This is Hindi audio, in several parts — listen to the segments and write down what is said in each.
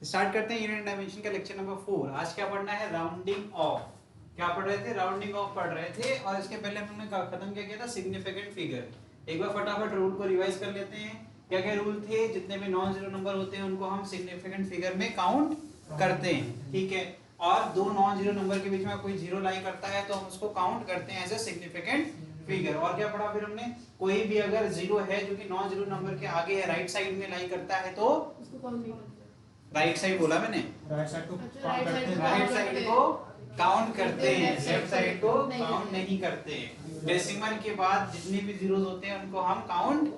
स्टार्ट करते हैं यूनिट डायमेंशन का लेक्चर नंबर 4। आज क्या पढ़ना है? Rounding of. क्या पढ़ रहे थे? राउंडिंग ऑफ पढ़ रहे थे। और इसके पहले हमने खत्म क्या किया था? Significant figure. एक बार फटाफट रूल को रिवाइज कर लेते हैं। क्या क्या रूल थे? जितने भी नॉन जीरो नंबर होते हैं उनको हम सिग्निफिकेंट फिगर में काउंट करते हैं, ठीक है। और दो नॉन जीरो नंबर के बीच में कोई जीरो लाई करता है तो हम उसको काउंट करते हैं एज ए सिग्निफिकेंट फिगर। और क्या पढ़ा फिर हमने? कोई भी अगर जीरो है जो कि नॉन जीरो नंबर के आगे है, राइट साइड में लाई करता है तो उसको काउंट नहीं करते। राइट साइड बोला मैंने, राइट साइड को अच्छा, काउंट करते हैं। राइट साइड को काउंट करते हैं, लेफ्ट लेफ्ट साइड को नहीं काउंट करते। नहीं करते हैं। डेसिमल के बाद जितने भी जीरोस होते हैं उनको हम काउंट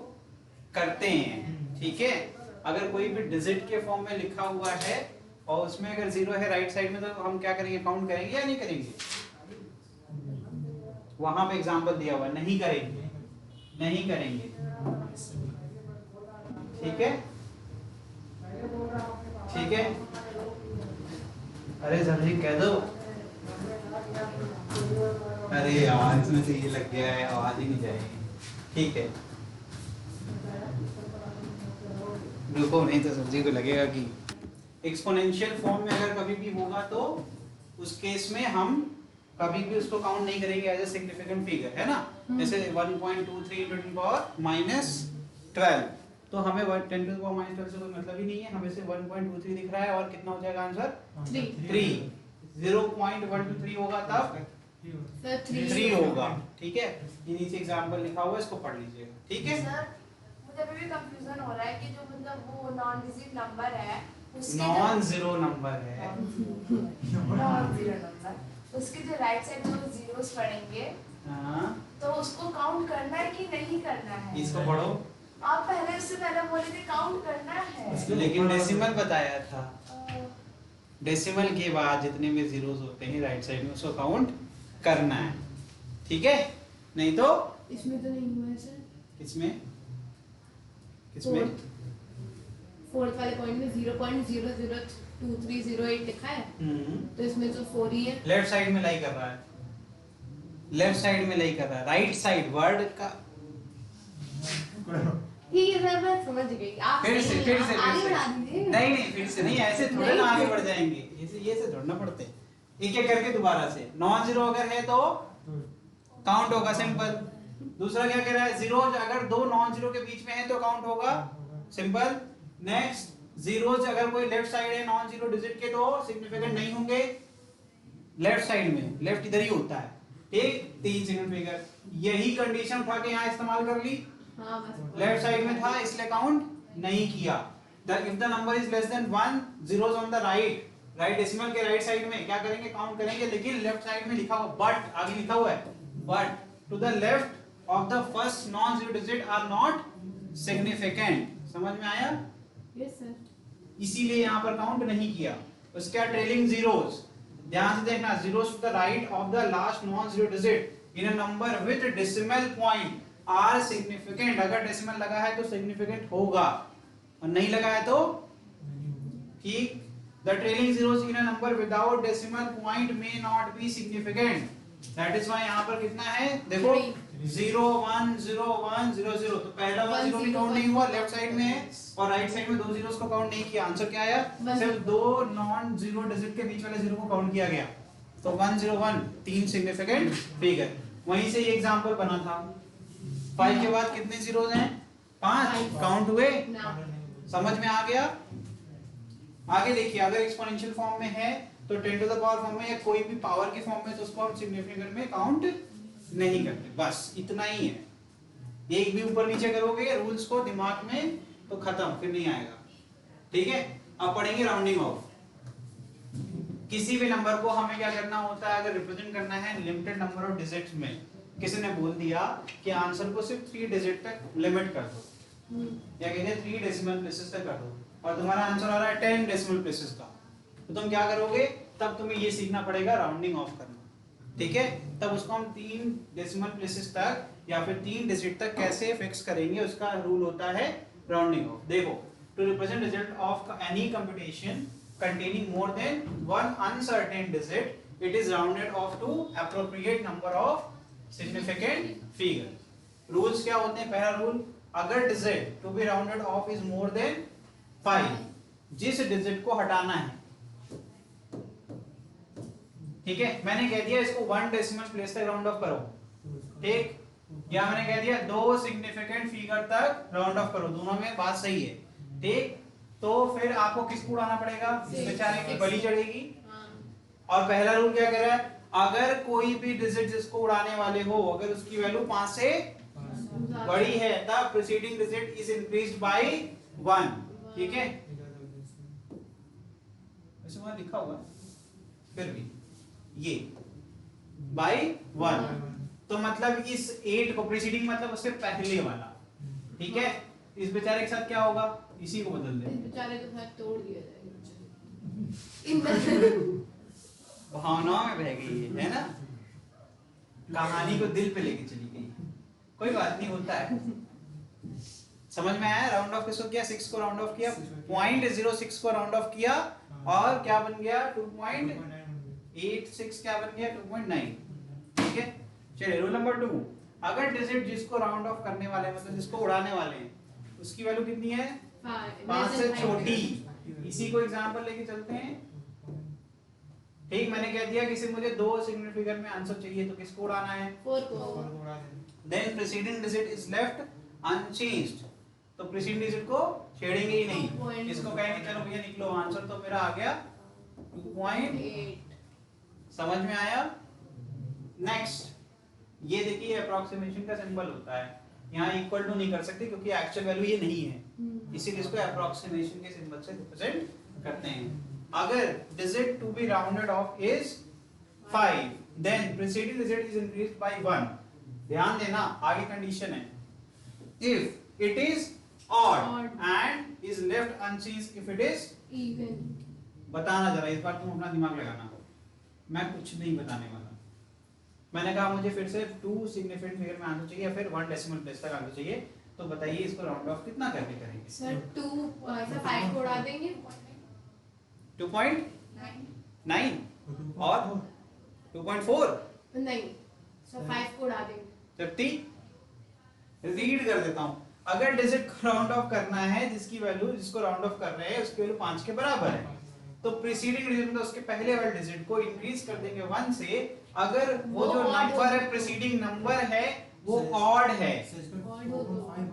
करते हैं, ठीक है। अगर कोई भी डिजिट के फॉर्म में लिखा हुआ है और उसमें अगर जीरो है राइट साइड में तो हम क्या करेंगे? काउंट करेंगे या नहीं करेंगे? वहां पे एग्जांपल दिया हुआ है, नहीं करेंगे, नहीं करेंगे, ठीक है, ठीक है। अरे जल्दी कह दो। अरे यार इसमें से ये लग गया है, आवाज ही नहीं जाएगी, ठीक है। रुको, नहीं तो सब्जी को लगेगा कि एक्सपोनेंशियल फॉर्म में अगर कभी भी होगा तो उस केस में हम कभी भी उसको काउंट नहीं करेंगे एज ए सिग्निफिकेंट फिगर, है ना। जैसे 1.23 × 10⁻12 तो हमें 10 to the power -12 से कोई मतलब ही नहीं है, हमें से 1.23 दिख रहा है। और कितना हो जाएगा आंसर? 3। 0.123 होगा तब 3 होगा, ठीक है। ये नीचे एग्जांपल लिखा हुआ है, इसको पढ़ लीजिएगा, ठीक है। सर मुझे अभी भी कंफ्यूजन हो रहा है कि जो मतलब वो नॉन डिजिट नंबर है उसके नॉन जीरो नंबर है, नॉन जीरो नंबर उसके जो राइट साइड में जीरोस पड़ेंगे हाँ। तो उसको काउंट करना है कि नहीं करना है? इसको पढ़ो। आप पहले उससे पहले बोले थे काउंट करना है। लेकिन डेसिमल बताया था, डेसिमल के बाद जितने भी जीरोस होते हैं राइट साइड में उसको काउंट करना है, ठीक है। नहीं तो इसमें तो नहीं हुआ है सर। किसमें? किसमें? फोर्थ वाले पॉइंट में 0.002308 लिखा है, तो इसमें तो 4 ही है। लेफ्ट साइड में लाई कर रहा है, लेफ्ट साइड में लाई कर रहा है, राइट साइड वर्ड का। ठीक है सर, मैं समझ गई। आप फिर से आगे बढ़ा नहीं दीजिए। नहीं, फिर से नहीं, ऐसे थोड़े ना आगे बढ़ जाएंगे, ये से ढूंढना पड़ते हैं। एक एक करके दोबारा से। नॉन जीरो अगर है तो काउंट होगा, सिंपल। दूसरा क्या कह रहा है? जीरो अगर दो नॉन जीरो के बीच में है तो काउंट होगा, सिंपल। नेक्स्ट, जीरोस अगर कोई लेफ्ट साइड है नॉन जीरो डिजिट के तो सिग्निफिकेंट नहीं होंगे लेफ्ट साइड में, लेफ्ट इधर ही होता है, ठीक। 3 सिग्निफिकेंट फिगर। यही कंडीशन उठा के यहाँ इस्तेमाल कर ली, हाँ बस। लेफ्ट साइड में था इसलिए काउंट नहीं किया। If the number is less then 1, zeros on the right, right decimal के राइट साइड में क्या करेंगे? काउंट करेंगे। लेकिन लेफ्ट साइड में लिखा हुआ बट, आगे लिखा हुआ है but to the left of the first non zero digit are not significant. समझ में आया? Yes sir. इसीलिए यहाँ पर काउंट नहीं किया। उसके ट्रेलिंग जीरोस, ध्यान से देखना, zeros to the right of the last non zero digit in a number with decimal point are significant. अगर डेसिमल लगा है तो सिग्निफिकेंट होगा और नहीं लगा है तो ठीक। The trailing zeros in a number without decimal point may not be significant. That is why यहाँ पर कितना है? देखो 0 1 0 1 0 0, तो पहला वाला जीरो भी काउंट नहीं हुआ, लेफ्ट साइड में है, और राइट साइड में दो जीरोस को काउंट नहीं किया। आंसर क्या आया? सिर्फ दो नॉन जीरो डिजिट के बीच वाले जीरो को काउंट किया गया, तो 1 0 1 3 सिग्निफिकेंट फिगर। वहीं से ये एग्जांपल बना था। 5 के बाद कितने जीरोस हैं? 5 काउंट हुए, समझ में आ गया? आगे देखिए, अगर एक्सपोनेंशियल फॉर्म में है तो 10 टू द पावर फॉर्म में या कोई भी पावर के फॉर्म में तो उसको हम सिग्निफिकेंट में काउंट नहीं करते, बस इतना ही है। एक भी ऊपर नीचे करोगे रूल्स को दिमाग में तो खत्म, फिर नहीं आएगा, ठीक है। अब पढ़ेंगे राउंडिंग ऑफ। किसी भी नंबर को हमें क्या करना होता है? अगर रिप्रेजेंट करना है लिमिटेड नंबर ऑफ डिजिट्स में, किसी ने बोल दिया कि आंसर को सिर्फ 3 डिजिट तक लिमिट कर दो, या कहते हैं 3 डेसिमल प्लेसेस तक कर दो, और तुम्हारा आंसर आ रहा है 10 डेसिमल प्लेसेस का, तो तुम क्या करोगे? तब तुम्हें ये सीखना पड़ेगा राउंडिंग ऑफ करना, ठीक है। तब उसको हम 3 डेसिमल प्लेसेस तक या फिर 3 डिजिट तक कैसे फिक्स करेंगे, उसका रूल होता है राउंडिंग ऑफ। देखो, to represent result of any computation containing more than one uncertain digit, it is rounded off to appropriate number of significant figure. Rules क्या होते हैं? पहला रूल, अगर digit to be rounded off is more than 5, जिस डिजिट को हटाना है, ठीक है। मैंने कह दिया इसको 1 डेसिमल प्लेस तक राउंड ऑफ करो, ठीक, या मैंने कह दिया 2 सिग्निफिकेंट फिगर तक राउंड ऑफ करो, दोनों में बात सही है, ठीक। तो फिर आपको किसको उड़ाना पड़ेगा, इस बेचारे की बली चढ़ेगी। हाँ। और पहला रूल क्या कह रहा है, अगर कोई भी डिजिट जिसको उड़ाने वाले हो, अगर उसकी वैल्यू 5 से बड़ी है तब preceding digit is increased by 1, ठीक है। वैसे वहां लिखा हुआ है, फिर भी ये बाय 1, तो मतलब इस 8 को प्रीसीडिंग मतलब उससे पहले वाला, ठीक है। इस बेचारे के साथ क्या होगा, इसी को बदल इस दे, बेचारे को शायद तोड़ दिया जाएगा। भावनाओं में बह गई है ना, कहानी को दिल पे लेके चली गई। कोई बात नहीं, होता है। समझ में आया, राउंड ऑफ किसको किया, 6 को राउंड ऑफ किया, 0.06 को राउंड ऑफ किया, और क्या बन गया 2.86, क्या बन गया 2.9, ठीक है। चलिए रूल नंबर 2, अगर डिजिट जिसको राउंड ऑफ करने वाले हैं, मतलब जिसको उड़ाने वाले हैं, उसकी वैल्यू कितनी है, 5 से छोटी, इसी को एग्जांपल लेके चलते हैं, ठीक। मैंने कह दिया कि सिर्फ मुझे 2 सिग्निफिकेंट फिगर में आंसर चाहिए, तो किसको उड़ाना है, 4 को। Then preceding digit is left unchanged, तो प्रीसीडिंग डिजिट को छेड़ेंगे ही नहीं, इसको कहेंगे चलो भैया निकलो, आंसर तो मेरा आ गया 2.8। समझ में आया। नेक्स्ट, ये देखिए अप्रोक्सीमेशन का सिंबल होता है, यहाँ इक्वल टू नहीं कर सकते क्योंकि एक्चुअल वैल्यू ये नहीं है, इसीलिए इसको अप्रोक्सीमेशन के सिंबल से रिप्रेजेंट करते हैं। अगर digit to be rounded off is 5, then preceding digit is increased by 1। ध्यान देना, आगे कंडीशन है, if it is odd and is left unchanged if it is even. बताना जरा, इस बार तुम अपना दिमाग लगाना, मैं कुछ नहीं बताने वाला। मैंने कहा मुझे फिर से 2 सिग्निफिकेंट फिगर में आंसर चाहिए या फिर 1 डेसिमल प्लेस तक आंसर चाहिए, तो बताइए इसको राउंड ऑफ कितना करके करेंगे। सर 2 ऐसा 5 को उड़ा देंगे। 2.9 और 2.4, नहीं सर 5 को उड़ा देंगे। जबकि रीड कर देता हूं, अगर डिजिट को राउंड ऑफ करना है जिसकी वैल्यू, जिसको राउंड ऑफ कर रहे हैं उसकी वैल्यू 5 के बराबर है, तो प्रीसीडिंग डिजिट मतलब उसके पहले वाले डिजिट को इंक्रीज कर देंगे 1 से। अगर वो जो नंबर है प्रीसीडिंग नंबर है वो ऑड है,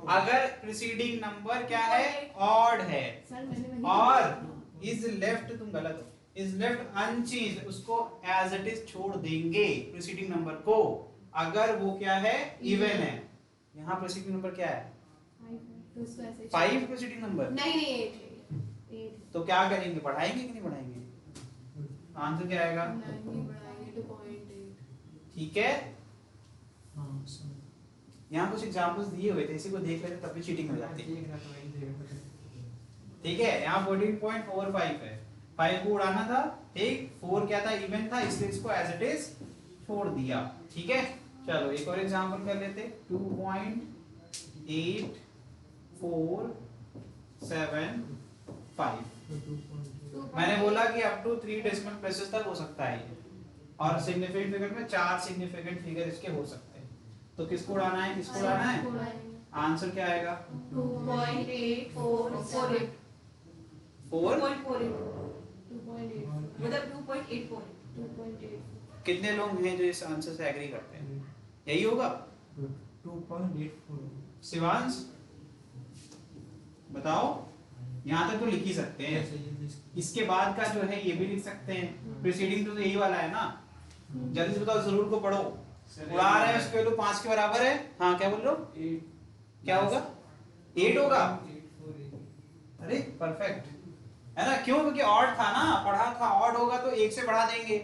अगर प्रीसीडिंग नंबर क्या है, ऑड है, सर मैंने वही और इज लेफ्ट, तुम गलत हो, इज लेफ्ट अनचेंज्ड, उसको एज इट इज छोड़ देंगे प्रीसीडिंग नंबर को, अगर वो क्या है, इवन है। यहाँ प्रीसीडिंग नंबर क्या है, 5 प्रीसीडिंग नंबर, नहीं 8 तो क्या करेंगे, बढ़ाएंगे कि नहीं बढ़ाएंगे, आंसर क्या आएगा, नहीं बढ़ाएंगे 2.8। ठीक है। यहाँ कुछ एग्जांपल्स दिए हुए थे, इसी को देख लेते तब भी चीटिंग हो जाती, ठीक है। यहाँ 14.45 है, 5 को उड़ाना था, ठीक, 4 क्या था, इवन था, इसलिए इसको एज इट इज छोड़ दिया, ठीक है। चलो एक और एग्जांपल कर लेते, 2.8475। मैंने बोला कि अप टू 3 डेसिमल प्लेसेस तक हो सकता है ये, और सिग्निफिकेंट फिगर में 4 सिग्निफिकेंट फिगर इसके हो सकते हैं, तो किसको उड़ाना है, किसको उड़ाना है, आंसर क्या आएगा 2.8448 4, 2.8 मतलब 2.84। 2.8। कितने लोग हैं जो इस आंसर से एग्री करते हैं, यही होगा 2.84। शिवांश बताओ, यहाँ तक तो लिख ही सकते हैं, इसके बाद का जो है ये भी लिख सकते हैं, प्रीसीडिंग तो यही वाला है ना, जल्दी से बताओ, जरूर को पढ़ो, उड़ा रहे हैं उसके वैल्यू 5 के बराबर है, हाँ क्या बोल रहे हो, 8 क्या होगा, 8 होगा, अरे परफेक्ट है ना, क्यों, क्योंकि ऑड था ना, पढ़ा था, ऑड होगा तो 1 से बढ़ा देंगे,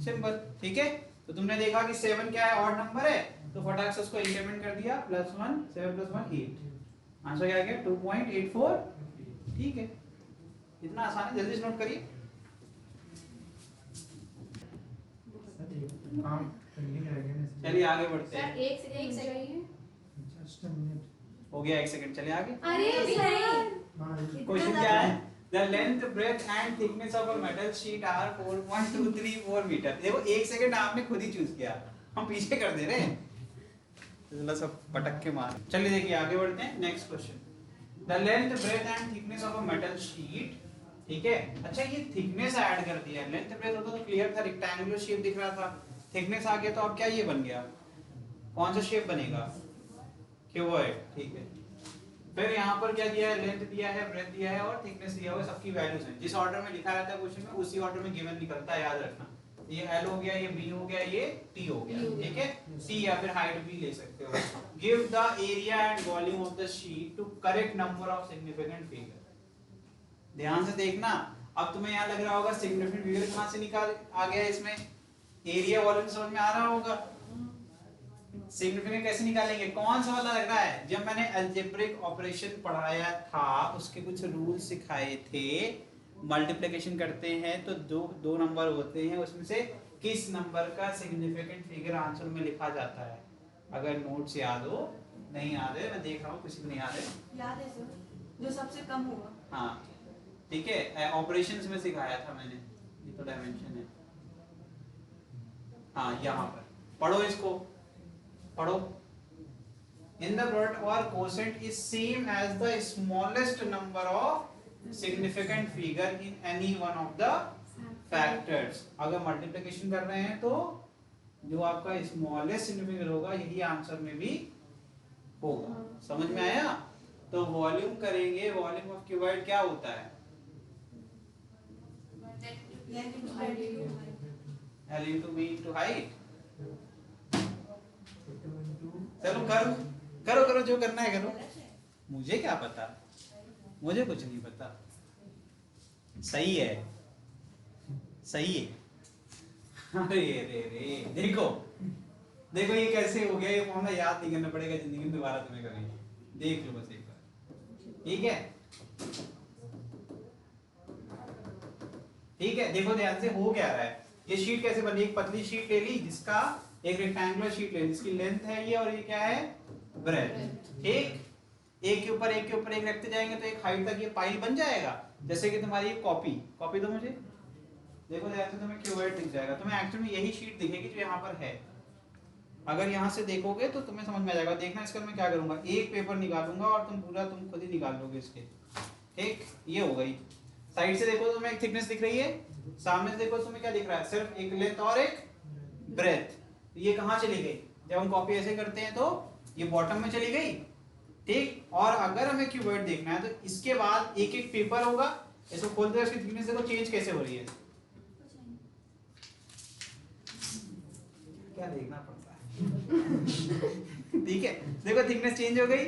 सिंपल, ठीक है। तो तुमने देखा कि 7 क्या है, ऑड नंबर है, तो फटाक से उसको इंक्रीमेंट कर दिया, +1 7 + 1 8, आंसर क्या आ गया 2.84, ठीक है। इतना आसान है, जल्दी से नोट करिए। चलिए आगे बढ़ते हैं, सर 1 सेकंड चाहिए। Just a minute. हो गया 1 सेकंड, चलिए आगे। अरे सर क्वेश्चन क्या है, the length breadth and thickness of a metal sheet are 4.234 metre. देखो 1 सेकंड आपने खुद ही चूज किया, हम पीछे कर दे रहे हैं, जरा सब पटक के मार। चलिए देखिए आगे बढ़ते हैं, next question, the length breadth and thickness of a metal sheet ठीक है। अच्छा ये थिकनेस ऐड कर दिया, लेंथ ब्रेथ होता तो क्लियर था, रेक्टेंगुलर शेप दिख रहा था, थिकनेस आ गया तो अब क्या ये बन गया, कौन सा शेप बनेगा, क्यूबॉइड। ठीक है, फिर यहाँ पर क्या दिया है, लेंथ दिया है, ब्रेथ दिया है और थिकनेस दिया हुआ है, सबकी वैल्यूज हैं, जिस ऑर्डर में लिखा रहता है क्वेश्चन में उसी ऑर्डर में गिवन निकलता है, याद रखना। ये L हो गया, ये B हो गया, ये T हो गया, ठीक है। T या फिर हाइट भी ले सकते हो। Give the area and volume of the sheet to correct number of significant figure. ध्यान से देखना, अब तुम्हें यहाँ लग रहा होगा सिग्निफिकेंट फिगर कहाँ से निकाल आ गया, इसमें एरिया वॉल्यूम समझ में आ रहा होगा। सिग्निफिकेंट कैसे निकालेंगे, कौन सा वाला लग रहा है, जब मैंने अलजेब्रिक ऑपरेशन पढ़ाया था उसके कुछ रूल सिखाए थे, मल्टीप्लिकेशन करते हैं तो दो नंबर होते हैं, उसमें से किस नंबर का सिग्निफिकेंट फिगर आंसर में लिखा जाता है। अगर नोट्स याद हो, नहीं याद है, मैं देख रहा हूँ किसी को नहीं याद है, याद है सर, जो सबसे कम होगा। हाँ ठीक है, ऑपरेशंस में सिखाया था मैंने, ये तो डायमेंशन है। हाँ यहाँ पर पढ़ो, इसको पढ़ो। In the product or quotient is same as the smallest number of significant figure in any one of the factors। अगर मल्टीप्लिकेशन कर रहे हैं तो जो आपका स्मॉलेस्ट सिग्निफिकेंट होगा यही आंसर में भी होगा। समझ में आया? तो वॉल्यूम करेंगे, वॉल्यूम ऑफ क्यूबॉइड क्या होता है, L into B into height। चलो करो करो करो, जो करना है करो, मुझे क्या पता, मुझे कुछ नहीं पता। सही है, सही है। अरे रे रे, देखो देखो ये कैसे हो गया, ये फॉर्मूला याद नहीं करना पड़ेगा जिंदगी में दोबारा तुम्हें कभी, देख लो बस एक बार, ठीक है। ठीक है, देखो ध्यान से हो क्या रहा है, ये शीट कैसे बनी, एक पतली शीट ले ली जिसका एक रेक्टेंगुलर शीट ले, जिसकी लेंथ है ये और ये क्या है, ब्रेथ। ठीक, एक के ऊपर एक के ऊपर एक रखते जाएंगे तो एक हाइट तक ये पाइल बन जाएगा। जैसे कि तुम्हारी कॉपी दो मुझे, देखो ध्यान से, तुम्हें क्यूबॉइड दिख जाएगा, तुम्हें एक्चुअली में यही शीट दिखेगी जो यहाँ पर है। अगर यहाँ से देखोगे तो तुम्हें समझ में आ जाएगा। देखना इसका मैं क्या करूंगा, एक पेपर निकालूंगा और तुम खुद ही निकाल लोगे इसके। ठीक, ये हो गई। साइड से देखो तो तुम्हें एक थिकनेस दिख रही है, सामने से देखो तो तुम्हें क्या दिख रहा है, सिर्फ एक लेंथ और एक ब्रेथ। ये कहाँ चली गई, जब हम कॉपी ऐसे करते हैं तो ये बॉटम में चली गई। ठीक, और अगर हमें क्यूबॉइड देखना है तो इसके बाद एक एक पेपर होगा, इसको खोलते हैं, उसकी थिकनेस देखो चेंज कैसे हो रही है, क्या देखना पड़ता है। ठीक है, देखो थिकनेस चेंज हो गई,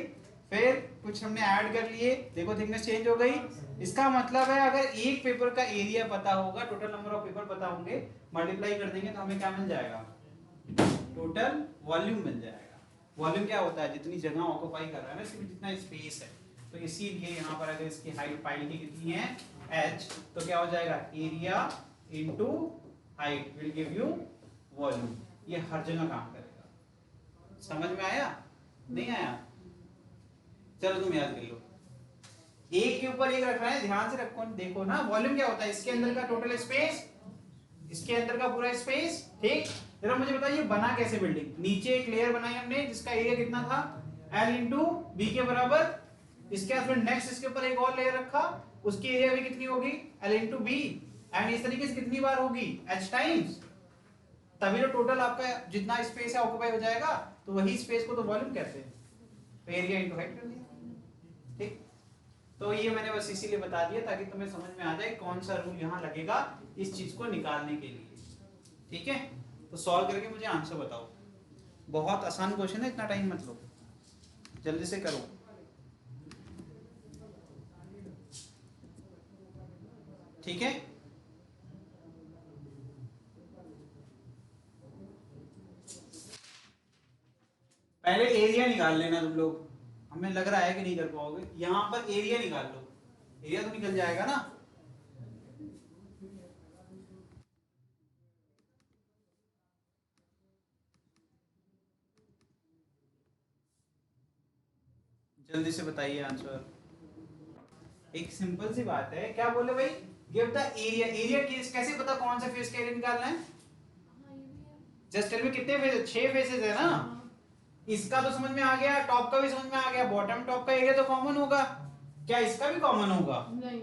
फिर कुछ हमने ऐड कर लिए, देखो थिकनेस चेंज हो गई। इसका मतलब है अगर एक पेपर का एरिया पता होगा, टोटल नंबर ऑफ पेपर पता होंगे, मल्टीप्लाई कर देंगे तो हमें क्या मिल जाएगा, टोटल वॉल्यूम मिल जाएगा। वॉल्यूम क्या होता है, जितनी जगह ऑक्यूपाई कर रहा है ना, इसमें जितना स्पेस है। तो इसीलिए यहाँ पर अगर इसकी हाइट पाइल की कितनी है, h, तो क्या हो जाएगा, area into height will give you volume. ये हर जगह काम करेगा। समझ में आया, नहीं आया? चलो तुम याद कर लो, एक के ऊपर एक रख रहा है, ध्यान से रखो, देखो ना वॉल्यूम क्या होता है, इसके अंदर का टोटल स्पेस, इसके अंदर का पूरा स्पेस। ठीक, जरा मुझे बताइए बना कैसे बिल्डिंग, नीचे एक लेयर बनाई हमने जिसका एरिया कितना था, L इंटू बी के बराबर, इसके बाद फिर नेक्स्ट इसके ऊपर एक और लेयर रखा, उसकी एरिया भी कितनी होगी, L इंटू बी, एंड इस तरीके से कितनी बार होगी, H टाइम्स, तभी तो टोटल आपका जितना स्पेस है ऑक्यूपाई हो जाएगा। तो वही स्पेस को तो वॉल्यूम कहते हैं। तो एरिया इनटू हाइट कर दिया। ठीक, तो ये मैंने बस इसीलिए बता दिया ताकि तुम्हें समझ में आ जाए कौन सा रूल यहाँ लगेगा इस चीज को निकालने के लिए। ठीक है, तो सॉल्व करके मुझे आंसर बताओ। बहुत आसान क्वेश्चन है, इतना टाइम मत लो, जल्दी से करो। ठीक है, पहले एरिया निकाल लेना तुम लोग, हमें लग रहा है कि नहीं कर पाओगे। यहां पर एरिया निकाल लो, एरिया तो निकल जाएगा ना। जल्दी से बताइए आंसर। एक सिंपल सी बात है, क्या बोले भाई, गिव द एरिया। एरिया कैसे पता कौन सा फेस का एरिया निकालना है, जस्ट टेल मी कितने फेसेस, 6 फेसेस है ना। इसका तो समझ में आ गया, टॉप का भी समझ में आ गया, बॉटम टॉप का एरिया तो कॉमन होगा, क्या इसका भी कॉमन होगा, नहीं,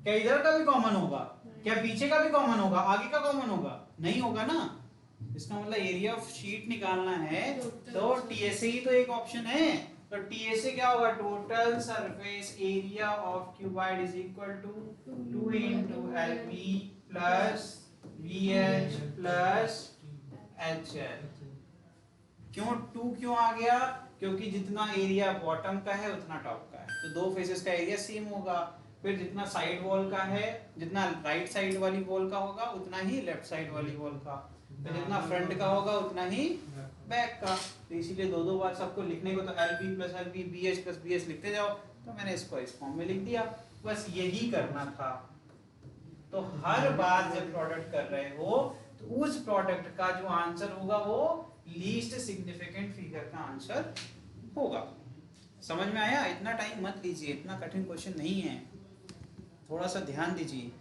क्या इधर का भी कॉमन होगा? क्या पीछे का भी कॉमन होगा? आगे का कॉमन होगा? नहीं होगा ना। इसका मतलब एरिया ऑफ शीट निकालना है तो टीएसए ही तो एक ऑप्शन है। तो टीएसए क्या होगा? Total surface area of cuboid is equal to 2 into LB plus VH plus HL. क्यों 2 क्यों आ गया? क्योंकि जितना एरिया बॉटम का है उतना टॉप का है, तो दो फेसेस का एरिया सेम होगा। फिर जितना साइड वॉल का है, जितना राइट साइड वाली वॉल का होगा उतना ही लेफ्ट साइड वाली वॉल का, फिर जितना फ्रंट का होगा उतना ही बैक का। तो इसीलिए दो बार सबको लिखने को तो LB plus LB BH plus BH लिखते जाओ, तो मैंने इसको इस फॉर्म में लिख दिया। बस यही करना था। तो हर बार जब प्रोडक्ट कर रहे हो तो उस प्रोडक्ट का जो आंसर होगा वो लीस्ट सिग्निफिकेंट फिगर का आंसर होगा। समझ में आया? इतना टाइम मत लीजिए, इतना कठिन क्वेश्चन नहीं है, थोड़ा सा ध्यान दीजिए।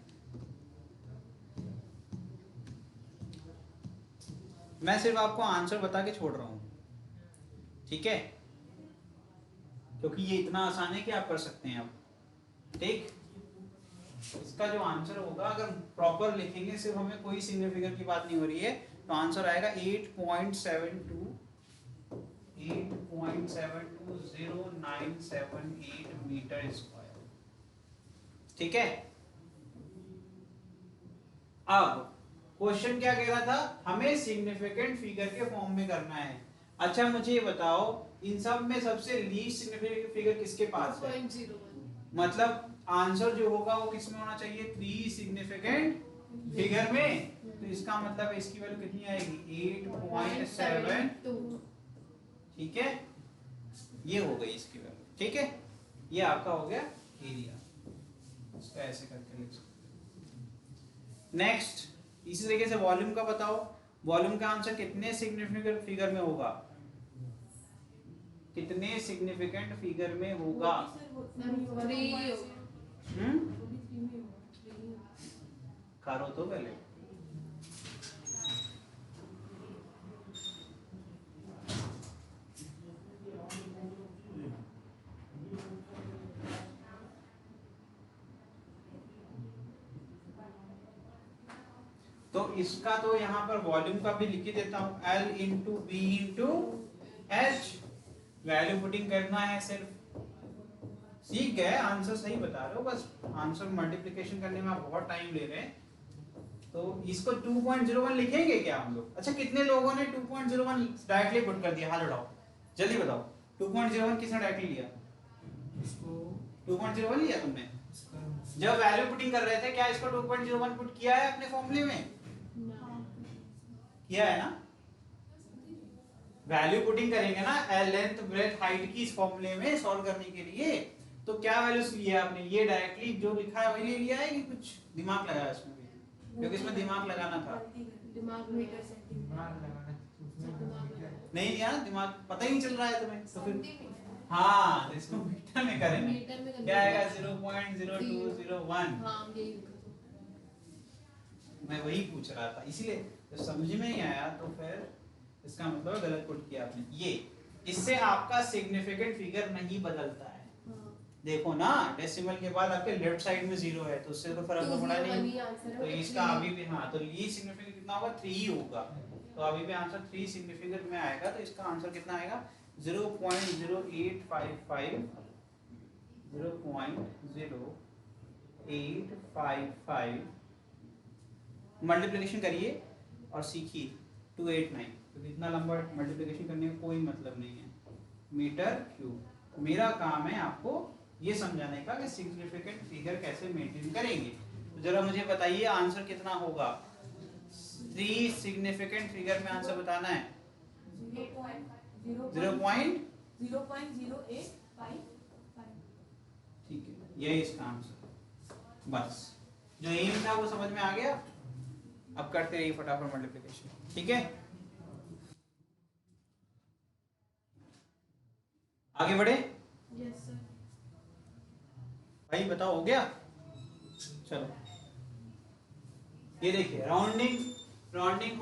मैं सिर्फ आपको आंसर बता के छोड़ रहा हूं, ठीक है? क्योंकि ये इतना आसान है कि आप कर सकते हैं अब। ठीक, इसका जो आंसर होगा अगर प्रॉपर लिखेंगे, सिर्फ हमें कोई सिंगल फिगर की बात नहीं हो रही है, तो आंसर आएगा 8.720978 मीटर स्क्वायर। ठीक है? अब क्वेश्चन क्या कह रहा था? हमें सिग्निफिकेंट फिगर के फॉर्म में करना है। अच्छा मुझे ये बताओ, इन सब में सबसे लीस्ट सिग्निफिकेंट फिगर किसके पास है? 2.01। मतलब आंसर जो होगा वो किस में होना चाहिए? 3 सिग्निफिकेंट फिगर में। तो इसका मतलब है इसकी वैल्यू कितनी आएगी? 8.72। ठीक है, ये हो गई इसकी वैल्यू। ठीक है, ये आपका हो गया एरिया। इसका ऐसे करके लिख सकते। नेक्स्ट, इसी तरीके से वॉल्यूम का बताओ। वॉल्यूम का आंसर कितने सिग्निफिकेंट फिगर में होगा? कितने सिग्निफिकेंट फिगर में होगा? करो तो पहले। तो इसका तो यहाँ पर वॉल्यूम का भी लिख ही देता हूँ, L into B into H. Value putting करना है सिर्फ। सीख गए, आंसर सही बता रहे हो, बस आंसर मल्टीप्लिकेशन करने में आप बहुत टाइम ले रहे हैं। तो इसको 2.01 लिखेंगे क्या हम लोग? अच्छा कितने लोगों ने 2.01 डायरेक्टली पुट कर दिया? हाथ उठाओ, जल्दी बताओ। 2.01 किसने डायरेक्टली लिया? इसको 2.01 लिया तुमने? इसका जब वैल्यू पुटिंग कर रहे थे क्या इसको 2.01 पुट किया है अपने फॉर्मूले में? किया है ना? वैल्यू पुटिंग करेंगे ना लेंथ ब्रेथ हाइट की इस फॉर्मूले में सॉल्व करने के लिए, तो क्या वैल्यूज लिया आपने? ये डायरेक्टली जो लिखा है वही ले लिया है कि कुछ दिमाग लगाया इसमें भी? क्योंकि इसमें दिमाग लगाना था। दिमाग मीटर सेंटीमीटर दिमाग लगाना उसमें नहीं लिया ना दिमाग, पता ही नहीं चल रहा है तुम्हें तो फिर। सेंटीमीटर। हाँ, तो इसको मीटर में करेंगे। मीटर में क्या आएगा? 0.0201। हाँ यही होगा। मैं वही पूछ रहा था, इसीलिए जब समझ में नहीं आया तो फिर इसका मतलब गलत पुट किया आपने। ये इससे आपका सिग्निफिकेंट फिगर नहीं बदलता है। देखो ना, डेसिमल के बाद आपके लेफ्ट साइड में 0 है, तो उससे तो फर्क तो पड़ा नहीं। तो इसका अभी भी हाँ, तो लीस्ट सिग्निफिकेंट कितना होगा? 3 ही होगा। तो अभी भी आंसर 3 सिग्निफिकेंट में आएगा। तो इसका आंसर कितना आएगा? 0.0855 0.0855 मल्टीप्लिकेशन करिए और सीखिए 289। तो इतना लंबा मल्टीप्लिकेशन करने का कोई मतलब नहीं है। Metre cube. मेरा काम है आपको ये समझाने का कि सिग्निफिकेंट फिगर कैसे मेंटेन करेंगे। तो जरा मुझे बताइए आंसर कितना होगा? 3 सिग्निफिकेंट फिगर में आंसर बताना है। 0.0855। ठीक है, यही इसका आंसर। बस जो एम था वो समझ में आ गया। अब करते रहिए फटाफट मल्टीप्लिकेशन। ठीक है, आगे बढ़े। Yes sir. भाई बताओ, हो गया? चलो ये देखिए, राउंडिंग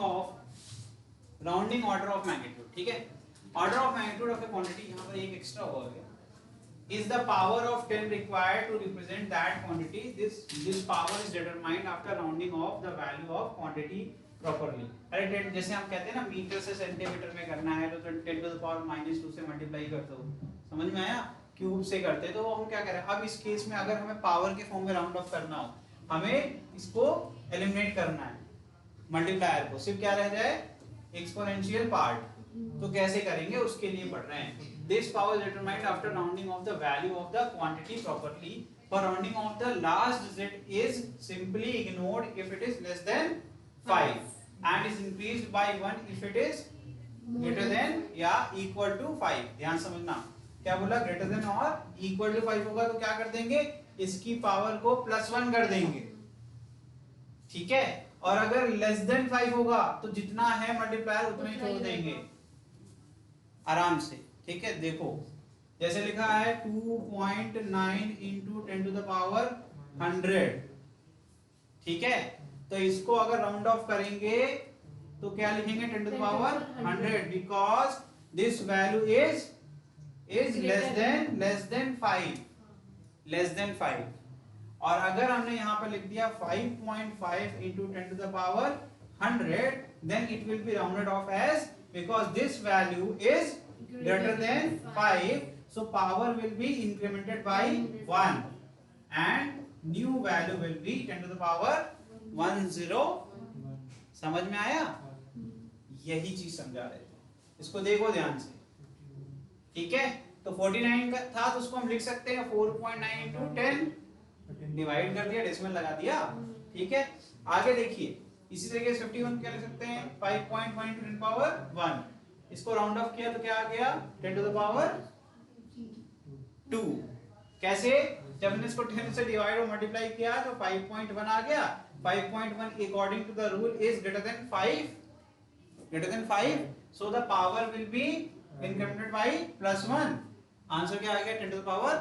ऑर्डर ऑफ मैग्नीट्यूड। ठीक है, order of magnitude of A quantity. यहाँ पर एक एक्स्ट्रा हो गया, is the power of 10 required to represent that quantity. This power is determined after rounding off the value of quantity properly. अरे 10 जैसे हम कहते हैं ना मीटर से सेंटीमीटर में करना है तो 10 to the power -2 से मल्टीप्लाई करते हो, समझ में आया? क्यूब से करते तो हम क्या करें, अब इस केस में अगर हमें पावर के फॉर्म में राउंड ऑफ करना हो, हमें इसको एलिमिनेट करना है मल्टीप्लायर को, सिर्फ क्या रह जाए एक्सपोनेंशियल पार्ट। तो कैसे करेंगे उसके लिए पढ़ रहे हैं। This power is determined after rounding off the value of the quantity properly. For rounding off the last digit is simply ignored if it is less than 5 and is increased by 1 if it is greater than या equal to 5। ध्यान समझना, क्या बोला, greater than और equal to 5 होगा तो क्या कर देंगे, इसकी पावर को +1 कर देंगे, ठीक है। और अगर लेस देन 5 होगा तो जितना है मल्टीप्लायर उतना ही छोड़ देंगे आराम से, ठीक है। देखो जैसे लिखा है 2.9 into 10 to the power 100, ठीक है। तो इसको अगर राउंड ऑफ करेंगे तो क्या लिखेंगे 10 to the power 100 because this value is less than 5। और अगर हमने यहाँ पर लिख दिया 5.5 into 10 to the power 100 then it will be rounded off as, because this value is greater than 5 so power will be incremented by 1 and new value will be 10 to the power 10। समझ में आया? यही चीज समझा रहे थे, इसको देखो ध्यान से, ठीक है। तो 49 का था तो उसको हम लिख सकते हैं 4.9 into 10 डिवाइड कर दिया, डेसिमल लगा दिया, ठीक है। आगे देखिए इसी तरीके से 51 क्या लिख सकते हैं 5.1 into 10 power 1, इसको राउंड ऑफ किया तो क्या आ गया 10 to the power 2। कैसे, जब हमने इसको 10 से डिवाइड और मल्टीप्लाई किया तो 5.1 आ गया। 5.1 according to the rule is greater than 5 so the power will be incremented by +1। Answer क्या आ गया 10 to the power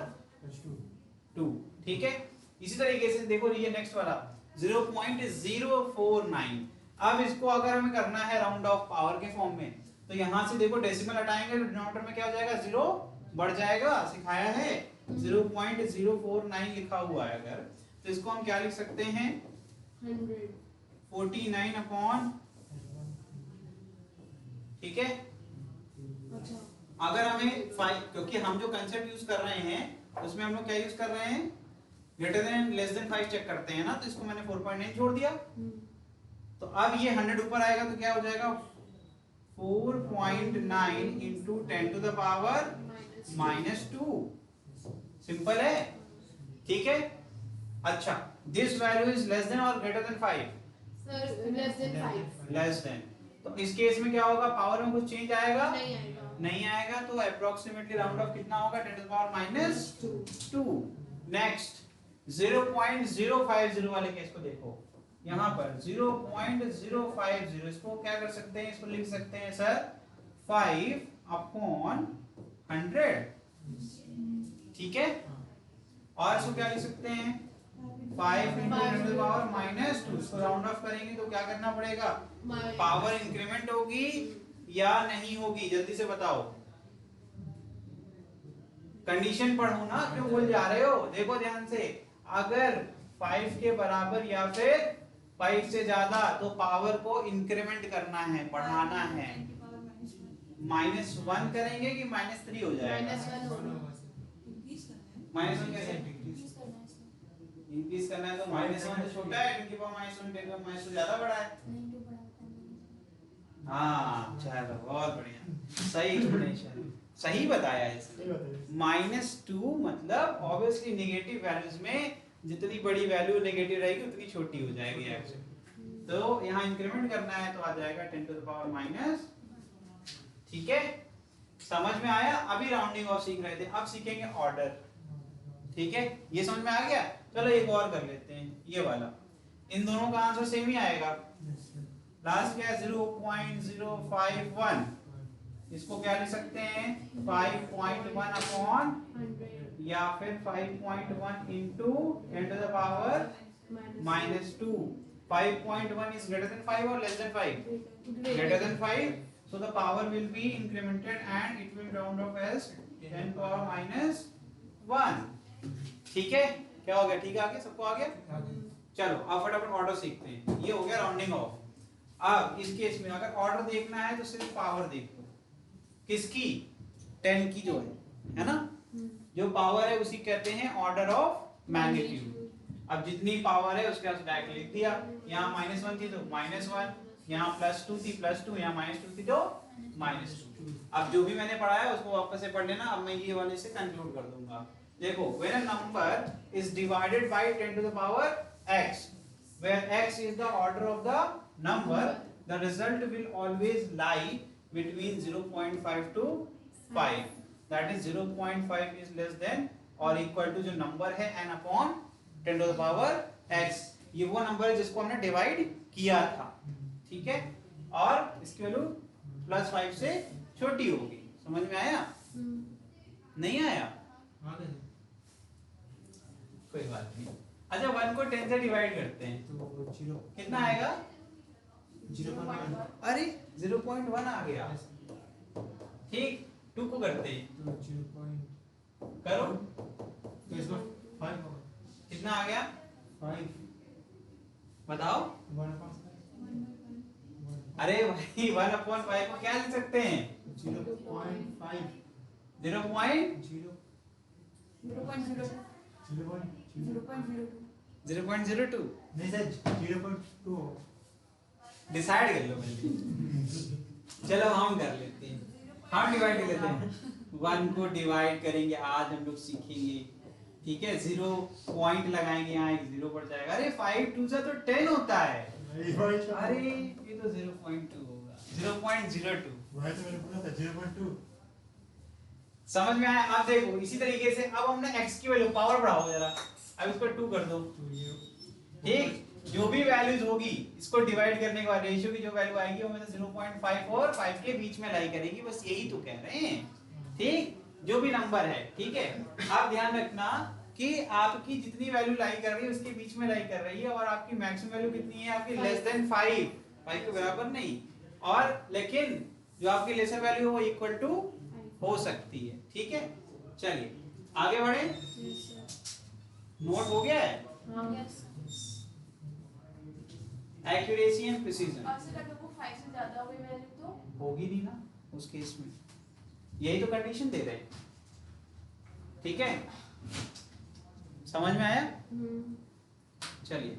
2, ठीक है। इसी तरीके से देखो ये नेक्स्ट वाला 0.049। अब इसको अगर हमें करना है राउंड ऑफ पावर के फॉर्म में तो यहां से देखो डेसिमल हटाएंगे तो डिनोमिनेटर में क्या हो जाएगा 0 बढ़ जाएगा, सिखाया है 0.049 लिखा हुआ है अगर, तो इसको हम क्या लिख सकते हैं 49 अपॉन, ठीक है। अगर हमें 5, क्योंकि हम जो कंसेप्ट यूज कर रहे हैं उसमें हम लोग क्या यूज कर रहे हैं greater than less than 5 check करते हैं ना, तो इसको मैंने 4.9 छोड़ दिया। तो अब ये 100 ऊपर आएगा तो क्या हो जाएगा 4.9 into 10 to the power -2। Simple है, ठीक है। अच्छा, this value is less than और greater than 5? Sir less than 5। Less than, तो इस केस में क्या होगा, पावर में कुछ चेंज आएगा? नहीं आएगा। तो अप्रोक्सीमेटली राउंड ऑफ कितना होगा 10 to the power -2। नेक्स्ट 0.050 वाले केस को देखो, यहाँ पर 0.050, इसको क्या कर सकते हैं, इसको लिख सकते हैं सर 5 अपॉन 100, ठीक है। और इसको क्या लिख सकते हैं 5 into 10 to the power -2। इसको राउंड ऑफ करेंगे तो क्या करना पड़ेगा, पावर इंक्रीमेंट होगी या नहीं होगी, जल्दी से बताओ। कंडीशन पढ़ो ना, क्यों भूल जा रहे हो? देखो ध्यान से, अगर 5 के बराबर या फिर 5 से ज्यादा तो पावर को इंक्रीमेंट करना है, बढ़ाना है। -1 करेंगे कि -3 हो जाएगा? -1 कैसे इंक्रीज करना है, तो -1 तो छोटा है, 10 की पावर -1 ज्यादा बड़ा है। हाँ चलो बहुत बढ़िया, सही एक्सप्लेनेशन, सही बताया इसने। -2 मतलब ऑब्वियसली नेगेटिव वैल्यूज में जितनी बड़ी वैल्यू नेगेटिव रहेगी उतनी छोटी हो जाएगी एक्चुअली। तो यहाँ इंक्रीमेंट करना है तो आ जाएगा 10 to the power -, ठीक है। समझ में आया? अभी राउंडिंग ऑफ सीख रहे थे, अब सीखेंगे ऑर्डर, ठीक है। ये समझ में आ गया? चलो एक और कर लेते हैं, ये वाला। इन दोनों का आंसर सेम ही आएगा। लास्ट क्या है 0.051, इसको क्या लिख सकते हैं 5.1 अपॉन या फिर 5.1 into 10 to the power -2। 5.1 is greater than 5 or less than 5? Greater than 5, so the power will be incremented and it will round off as 10 power 1। ठीक है, क्या हो गया? ठीक है, आ गया, सबको आ गया? आगे चलो अब फटाफट ऑर्डर सीखते हैं। ये हो गया राउंडिंग ऑफ। अब इस केस में अगर ऑर्डर देखना है तो सिर्फ पावर देख लो। किसकी? 10 की जो है ना? जो पावर है उसी कहते हैं ऑर्डर ऑफ मैग्नीट्यूड। अब जितनी पावर है उसके साथ डायरेक्ट लिख दिया। यहाँ -1 थी तो -1, यहाँ +2 थी +2, यहाँ -2 थी तो -2। अब जो भी मैंने पढ़ाया उसको वापस से पढ़ लेना। अब मैं ये वाले से कंक्लूड कर दूंगा। देखो, when a number is divided by 10 to the power x, where x is the order of the number, the result will always lie between 0.5 to 5. That is 0.5 is less than or equal to जो नंबर है n upon 10 to the power x। ये वो नंबर है जिसको हमने डिवाइड किया था, ठीक है? और इसकी वैल्यू +5 से छोटी होगी। समझ में आया? नहीं आया? आगे कोई बात नहीं। अच्छा, 1 को 10 से डिवाइड करते हैं तो 0 कितना आएगा? 0.1 अरे 0.1 आ गया। ठीक, 2 को करते हैं, तो 0. करो। तो इसको 5 होगा। कितना आ गया? 5 बताओ। 1/5 अरे भाई 1/5 को क्या लिख सकते हैं? 0.5 0.02 नहीं सर 0.2 डिसाइड कर लो पहले। चलो हम कर लेते हैं, हम डिवाइड कर लेते हैं। 1 को डिवाइड करेंगे, आज हम लोग सीखेंगे, ठीक है? 0 पॉइंट लगाएंगे, यहाँ एक 0 पड़ जाएगा। अरे 5 2 से तो 10 होता है। अरे ये तो 0.2 होगा, 0.02। वही तो मैंने बोला था 0.2। समझ में आया? आप देखो इसी तरीके से अब हमने x की वैल्यू पावर बढ़ाओ जरा, अब इसको 2 कर दो। तो ये ठीक, जो भी वैल्यूज होगी इसको डिवाइड करने के बाद रेशियो की जो वैल्यू आएगी वो में 0.5 और 5 के बीच में लाई करेगी। बस यही तो कह रहे हैं, ठीक? जो भी नंबर है, ठीक है? आप ध्यान रखना कि आपकी जितनी वैल्यू लाई कर रही है उसके बीच में लाई कर रही है, और आपकी मैक्सिमम वैल्यू कितनी है? आपकी लेस देन 5 के बराबर नहीं, और लेकिन जो आपकी लेसर वैल्यू है वो इक्वल टू हो सकती है, ठीक है? चलिए आगे बढ़े। नोट हो गया है? एक्यूरेसी एंड प्रिसीजन और सर अगर वो 5 से ज्यादा हो गई वैल्यू तो होगी नहीं ना उस केस में, यही तो कंडीशन दे रहे हैं, ठीक है? समझ में आया? चलिए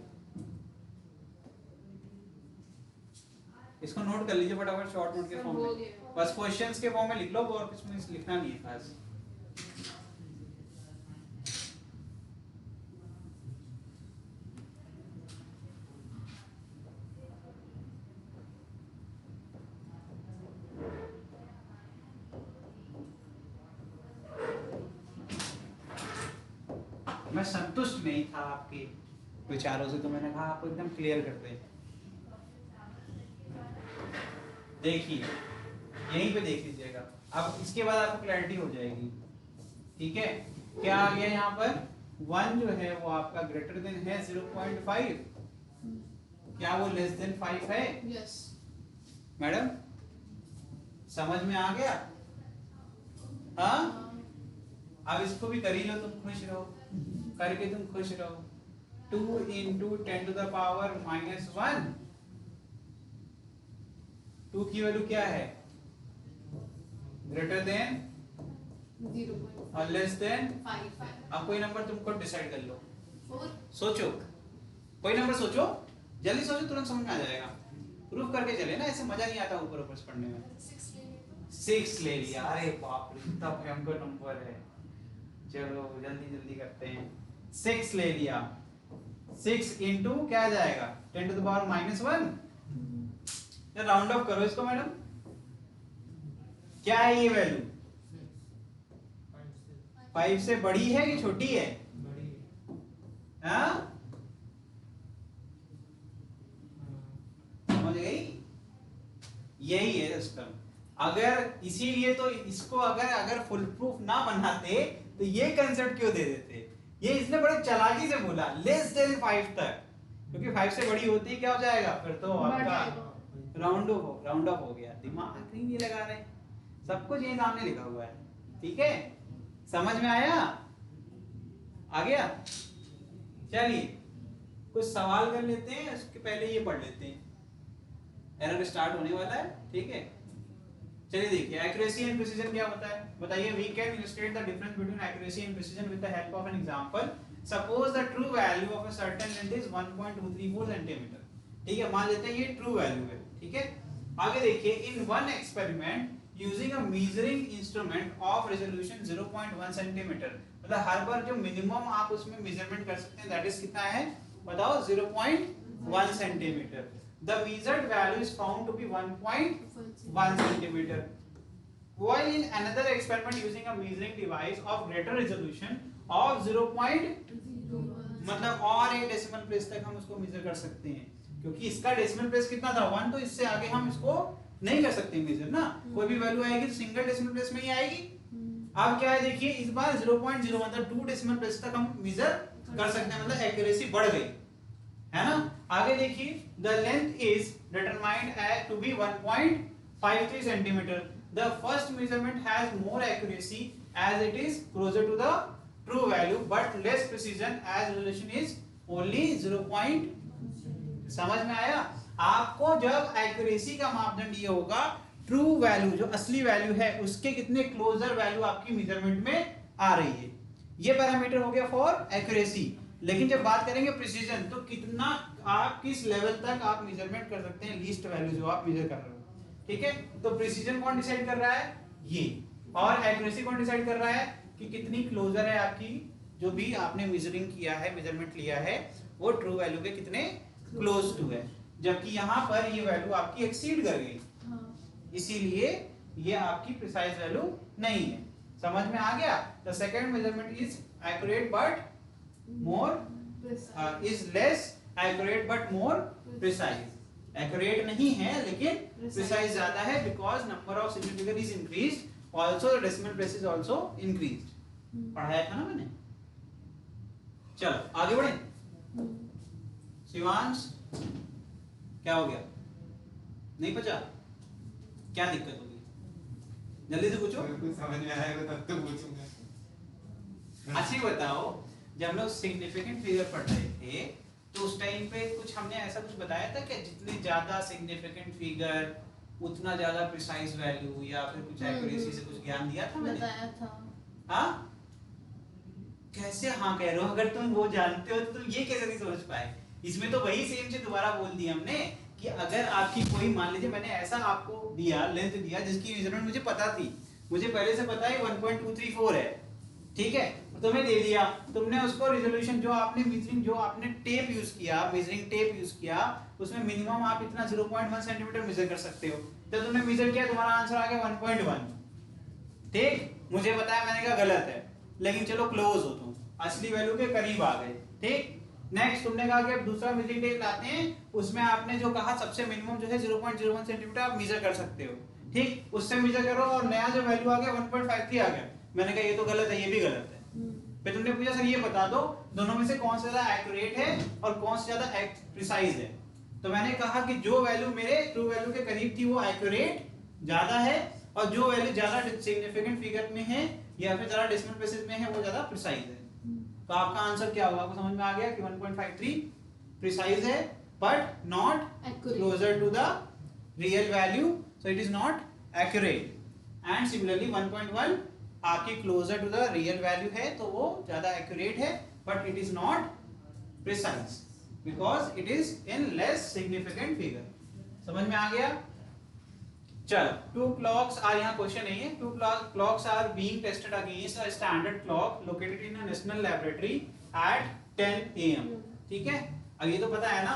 इसको नोट कर लीजिए फटाफट, शॉर्ट नोट के फॉर्म में। बस क्वेश्चंस के फॉर्म में लिख लो, और कुछ में लिखना नहीं है खास। मैं संतुष्ट नहीं था आपके विचारों से, तो मैंने कहा आपको एकदम क्लियर करते हैं। देखिए यहीं पे देख लीजिएगा, अब इसके बाद आपको क्लैरिटी हो जाएगी, ठीक है? क्या आ गया यहाँ पर? 1 जो है वो आपका ग्रेटर देन है 0.5, क्या वो लेस देन 5 है? यस मैडम समझ में आ गया? हाँ, अब इसको भी कर ही लो, तुम खुश रहो, करके तुम खुश रहो। 2 into 10 to the power -1, 2 की वैल्यू क्या है? ग्रेटर देन 0.5 और लेस देन। अब कोई नंबर तुमको डिसाइड कर लो, 4 सोचो कोई नंबर सोचो, जल्दी सोचो, तुरंत समझ में आ जाएगा। प्रूफ करके चले ना, ऐसे मजा नहीं आता ऊपर ऊपर से पढ़ने में। 6 ले लिया, अरे बाप रे इतना भयंकर नंबर है। चलो जल्दी जल्दी करते हैं। 6 ले लिया, 6 into क्या आ जाएगा? 10 to the power -1। Round of करो इसको मैडम, क्या है ये वैल्यू? 5 से बड़ी है कि छोटी है? बड़ी है। हाँ, समझ गई? यही है सिस्टम। अगर इसीलिए तो इसको अगर फुल प्रूफ ना बनाते तो ये कंसेप्ट क्यों दे देते? ये इसने बड़े चालाकी से बोला लेस देन 5 तक, क्योंकि 5 से बड़ी होती क्या हो जाएगा फिर तो आपका राउंड ऑफ हो गया। दिमाग नहीं लगा रहे, सब कुछ यही सामने लिखा हुआ है, ठीक है? समझ में आया? आ गया? चलिए कुछ सवाल कर लेते हैं, उसके पहले ये पढ़ लेते हैं, एरर स्टार्ट होने वाला है। ठीक है, चलिए देखिए एक्यूरेसी एंड प्रिसीजन क्या होता है बताइए। We can illustrate the difference between accuracy and precision with the help of an example. Suppose the true value of a certain length is 1.234 centimetre. ठीक है, मान लेते हैं ये ट्रू वैल्यू है। ठीक है, आगे देखिए, in one experiment using a measuring instrument of resolution 0.1 centimetre, मतलब हर बार जो मिनिमम आप उसमें मेजरमेंट कर सकते हैं दैट इज कितना है बताओ, 0.1 centimetre. The measured value is found to be 1.1 centimeter. While in another experiment using a measuring device of greater resolution of 0. मतलब और एक डेसिमल प्लेस तक हम उसको मेजर कर सकते हैं, क्योंकि इसका डेसिमल प्लेस कितना था 1, तो इससे आगे हम इसको नहीं कर सकते मेजर ना। कोई भी वैल्यू आएगी तो सिंगल डेसिमल प्लेस में ही आएगी। अब क्या है देखिए, इस बार 0.0 मतलब 2 डेसिमल प्लेस तक हम मेजर कर सकते हैं, मतलब एक्यूरेसी बढ़ गई है ना। आगे देखिए, the length is determined as to be 1.53 centimetre. The first measurement has more accuracy as it is closer to the true value but less precision as relation is only 0. समझ में आया? आपको जब एक्यूरेसी का मापदंड ये होगा, ट्रू वैल्यू जो असली वैल्यू है उसके कितने क्लोजर वैल्यू आपकी मेजरमेंट में आ रही है, ये पैरामीटर हो गया फॉर एक्यूरेसी। लेकिन जब बात करेंगे प्रिसीजन, तो कितना आप किस लेवल तक आप मेजरमेंट कर सकते हैं लीस्ट वैल्यू जो आप मेजर कर रहे हो। ठीक है, तो प्रिसीजन कौन डिसाइड कर रहा है ये, और एक्यूरेसी कौन डिसाइड कर रहा है कि कितनी क्लोजर है आपकी जो भी आपने मेजरिंग किया है, मेजरमेंट लिया है, वो ट्रू वैल्यू के कितने क्लोज टू है। जबकि यहाँ पर ये वैल्यू आपकी एक्सीड कर गई, इसीलिए ये आपकी प्रिसाइज वैल्यू नहीं है। समझ में आ गया? The second measurement is accurate but more is less accurate but more precise. Accurate नहीं है लेकिन precise ज्यादा है because number of significant is increased, also the decimal place is also increased. पढ़ाया था ना मैंने। चलो आगे बढ़े। शिवांश क्या हो गया, नहीं बचा? क्या दिक्कत होगी, जल्दी से पूछो। कुछ समझ में आएगा तब तो पूछूंगा। अच्छी बताओ, जब हम लोग सिग्निफिकेंट फिगर पढ़ रहे थे तो उस टाइम पे कुछ हमने ऐसा कुछ बताया था कि जितने ज्यादा सिग्निफिकेंट फिगर उतना ज्यादा प्रिसाइज वैल्यू, या फिर कुछ एक्यूरेसी से कुछ ज्ञान दिया था मैंने? बताया था। हाँ, कैसे हाँ कह रहे हो? अगर तुम वो जानते हो तो तुम ये कैसे नहीं समझ पाए? इसमें तो वही सेम चीज दोबारा बोल दी हमने कि अगर आपकी कोई, मान लीजिए मैंने ऐसा आपको दिया, लेंथ दिया जिसकी मेजरमेंट मुझे पता थी, मुझे पहले से पता है 1.234 है, ठीक है, तुम्हें दे दिया, तुमने उसको रिजोल्यूशन जो आपने मेजरिंग, जो आपने टेप यूज किया, मेजरिंग टेप यूज किया, उसमें मिनिमम आप इतना 0.1 सेंटीमीटर मेजर कर सकते हो, तो तुमने मेजर किया, तुम्हारा आंसर आ गया 1.1। ठीक, मुझे बताया, मैंने कहा गलत है, लेकिन चलो क्लोज हो तुम, असली वैल्यू के करीब आ गए। ठीक, नेक्स्ट तुमने कहा कि अब दूसरा मेजरिंग टेप लाते हैं, उसमें आपने जो कहा सबसे मिनिमम जो है 0.01 सेंटीमीटर आप मेजर कर सकते हो। ठीक, उससे मेजर करो और नया जो वैल्यू आ गया 1.53 आ गया, मैंने कहा ये तो गलत है, ये भी गलत है। फिर तुमने पूछा सर ये बता दो दोनों में से कौन सा ज्यादा एक्यूरेट है और कौन सा ज्यादा प्रिसाइज है, तो मैंने कहा कि जो वैल्यू मेरे ट्रू वैल्यू के करीब थी वो एक्यूरेट ज्यादा है, और जो वैल्यू ज्यादा सिग्निफिकेंट फिगर में है या फिर ज्यादा डेसिमल प्लेसेस में है वो ज्यादा प्रिसाइज है। तो आपका आंसर क्या होगा, आपको समझ में आ गया कि 1.53 प्रिसाइज है but not closer to the real value, so it is not accurate. And similarly 1.1 आपकी closer to the real value है तो वो ज्यादा एक्यूरेट है but it is not precise because it is in less significant figure. समझ में आ गया? चलो, two clocks are, यहाँ क्वेश्चन नहीं है, two clocks are being tested against a standard clock located in a national laboratory at 10 am. ठीक है, अब ये तो पता है ना,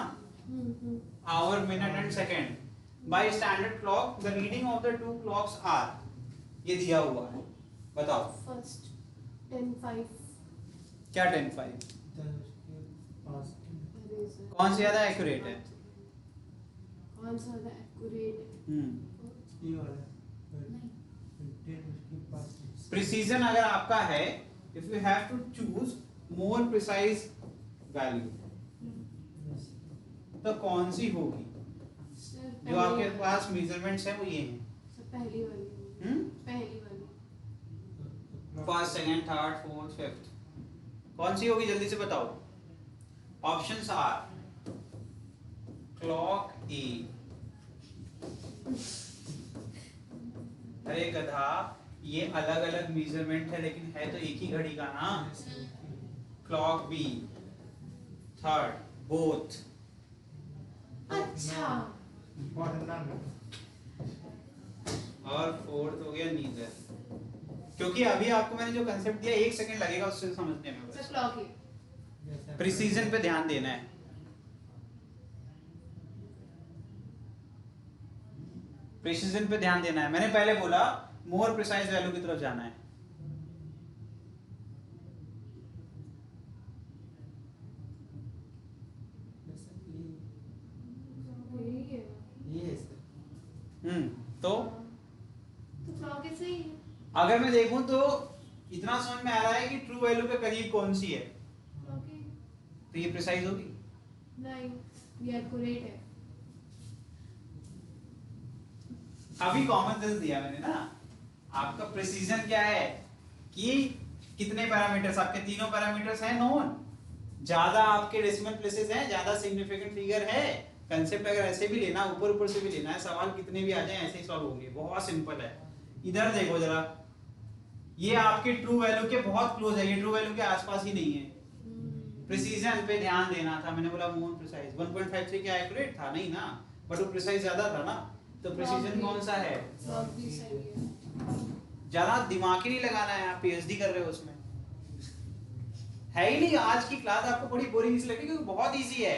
hour, minute and second. By standard clock the reading of the two clocks are, ये दिया हुआ है, बताओ। फर्स्ट 10:05 क्या 10:05? कौन सा ज्यादा एक्यूरेट है? कौन सा ज्यादा एक्यूरेट प्रिसीजन अगर आपका है, if you have to choose more precise value तो कौन सी होगी? जो आपके पास मेजरमेंट्स है वो ये हैं, पहली वाली, पहली वाली, first, second, third, fourth, fifth, कौन सी होगी जल्दी से बताओ। ऑप्शंस आर क्लॉक ए, अरे गधा ये अलग अलग मेजरमेंट है लेकिन है तो एक ही घड़ी का ना। क्लॉक बी, थर्ड बोथ, अच्छा Important none. और फोर्थ हो गया नीदर। क्योंकि अभी आपको मैंने जो कंसेप्ट दिया 1 सेकंड लगेगा उससे समझने में, सर बस क्लॉक है। Yes, sir. प्रिसीजन पे ध्यान देना है। प्रिसीजन पे ध्यान देना है। मैंने पहले बोला मोर प्रिसाइज वैल्यू की तरफ जाना है। Yes, sir. यही है। Yes, sir. तो क्लॉक ऐसे ही है। अगर मैं देखूं तो इतना समझ में आ रहा है कि ट्रू वैल्यू के करीब कौन सी है, क्लॉक है। तो ये प्रिसाइज होगी। नहीं, ये एक्यूरेट है। अभी कॉमन सेंस दिया मैंने ना। आपका प्रिसीजन क्या है कि कितने पैरामीटर्स, आपके तीनों पैरामीटर्स हैं नोन, ज्यादा आपके डेसिमल प्लेसेस हैं, ज्यादा सिग्निफिकेंट फिगर है। कंसेप्ट अगर ऐसे भी लेना, ऊपर ऊपर से भी लेना है, सवाल कितने भी आ जाए ऐसे ही सॉल्व होंगे। बहुत सिंपल है। इधर देखो जरा, ये आपके ट्रू वैल्यू के बहुत क्लोज है, ये ट्रू वैल्यू के आसपास ही नहीं है। प्रिसीजन पे ध्यान देना था। मैंने बोला मोर प्रिसाइज 1.53 क्या एक्यूरेट था? नहीं ना, बट वो प्रिसाइज ज्यादा था ना। तो प्रिसीजन कौन सा है? क्लॉक भी सही है। ज्यादा दिमाग ही नहीं लगाना है, आप पीएचडी कर रहे हो उसमें है ही नहीं। आज की क्लास आपको बड़ी बोरिंग इसलिए लगी क्योंकि बहुत इजी है,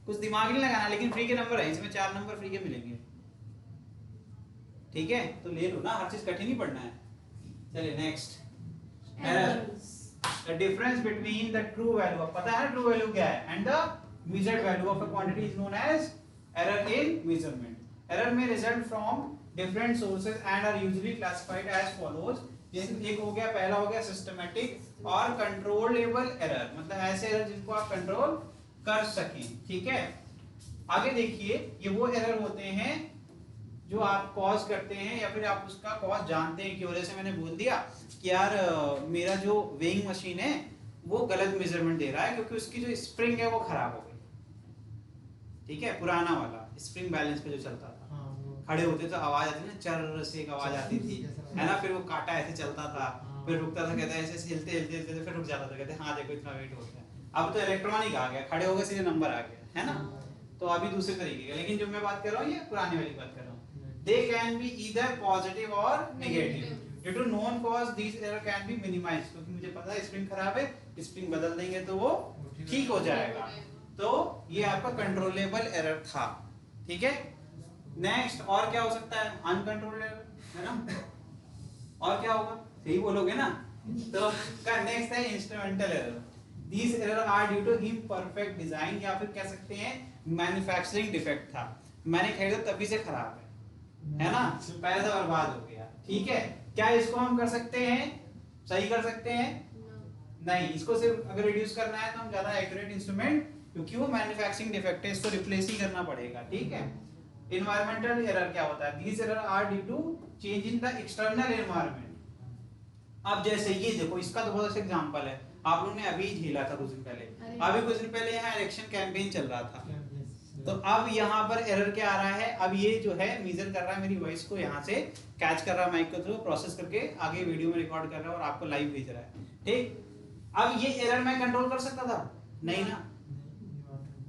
कुछ दिमाग ही नहीं लगाना। लेकिन फ्री के नंबर है, इसमें 4 नंबर फ्री के मिलेंगे। ठीक है, तो ले लो ना, हर चीज कठिन ही पढ़ना है। चलिए next, error. The difference between the true value, पता है ट्रू वैल्यू क्या है, and the measured value of a quantity is known as error in measurement. Error में result from different sources and are usually classified as follows. एक हो गया, पहला हो गया सिस्टमैटिक और कंट्रोलेबल एरर, मतलब ऐसे एरर जिनको आप कंट्रोल कर सकें। ठीक है, आगे देखिए, ये वो एरर होते हैं जो आप कॉज करते हैं या फिर आप उसका कॉज जानते हैं कि वजह से मैंने बोल दिया कि यार मेरा जो वेइंग मशीन है वो गलत मेजरमेंट दे रहा है क्योंकि उसकी जो स्प्रिंग है वो खराब हो गई। ठीक है, पुराना वाला स्प्रिंग बैलेंस पे जो चलता था, हाँ, वो- खड़े होते तो आवाज आती थी ना, चर से एक आवाज आती थी, है ना। फिर वो कांटा ऐसे चलता था, फिर रुकता था, कहते ऐसे हिलते हिलते हिलते फिर रुक जाता था, कहते हाँ देखो इतना वेट हो गया। अब तो इलेक्ट्रॉनिक आ गया, खड़े हो गए सीधे नंबर आ गया, है ना। तो अभी दूसरे तरीके का, लेकिन जो मैं बात कर रहा हूँ ये पुराने वाली बात कर रहा हूँ। They can be either positive or negative. Due to known cause, these error can be minimized. क्योंकि मुझे पता है स्प्रिंग खराब है, स्प्रिंग बदल देंगे तो वो ठीक हो जाएगा। तो ये आपका कंट्रोलेबल एरर था। ठीक है, नेक्स्ट और क्या हो सकता है? अनकंट्रोल्ड एरर, है ना। और क्या होगा? सही बोलोगे ना। तो का नेक्स्ट है instrumental error. These error are due to imperfect design, या फिर कह सकते हैं मैन्युफैक्चरिंग डिफेक्ट था, मैंने खरीदा तभी से खराब है ना, पैसा बर्बाद हो गया। ठीक है, क्या इसको हम कर सकते हैं, सही कर सकते हैं? नहीं, इसको सिर्फ अगर रिड्यूस करना है तो हम ज्यादा एक्यूरेट इंस्ट्रूमेंट, क्योंकि वो मैन्युफैक्चरिंग डिफेक्ट है, इसको रिप्लेस ही करना पड़ेगा। ठीक है, एनवायरमेंटल एरर क्या होता है? These error are due to change in the external environment। अब जैसे ये देखो, इसका तो बहुत अच्छा एग्जांपल है, आप लोगों ने अभी झेला था कुछ दिन पहले। अभी कुछ दिन पहले यहाँ इलेक्शन कैंपेन चल रहा था, तो अब यहाँ पर एरर क्या आ रहा है? अब ये जो है मेजर कर रहा है मेरी वॉइस को, यहाँ से कैच कर रहा है माइक के थ्रू, प्रोसेस करके आगे वीडियो में रिकॉर्ड कर रहा है और आपको लाइव भेज रहा है। ठीक, अब ये एरर मैं कंट्रोल कर सकता था? नहीं ना,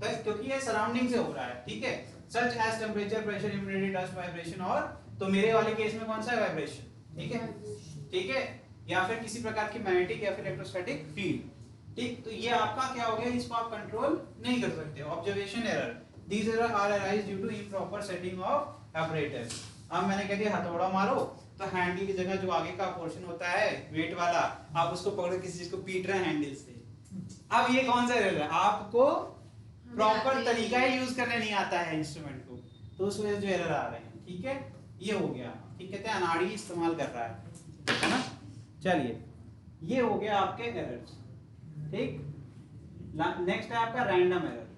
बस क्योंकि ये सराउंडिंग से हो रहा है। ठीक है, such as temperature, pressure, humidity, dust, vibration, और तो मेरे वाले केस में कौन सा है? वाइब्रेशन। ठीक है, ठीक है, या फिर किसी प्रकार की मैग्नेटिक या फिर इलेक्ट्रोस्टैटिक फील्ड। ठीक, तो ये आपका क्या हो गया, इसको आप कंट्रोल नहीं कर सकते। Observation error, these error are arise due to improper setting of apparatus। अब मैंने कह दिया हथौड़ा मारो, तो हैंडल की जगह जो आगे का पोर्शन होता है वेट वाला, आप उसको पकड़ किसी चीज को पीट रहे हैं हैंडल से। अब ये कौन सा एरर है? आपको प्रॉपर तरीका ही यूज करने नहीं आता है इंस्ट्रूमेंट को, तो उस वजह से जो एरर आ रहे हैं। ठीक है, ये हो गया। ठीक, कहते हैं अनाड़ी इस्तेमाल कर रहा है ना। चलिए, ये हो गया आपके एरर्स। ठीक, नेक्स्ट है आपका रैंडम एरर।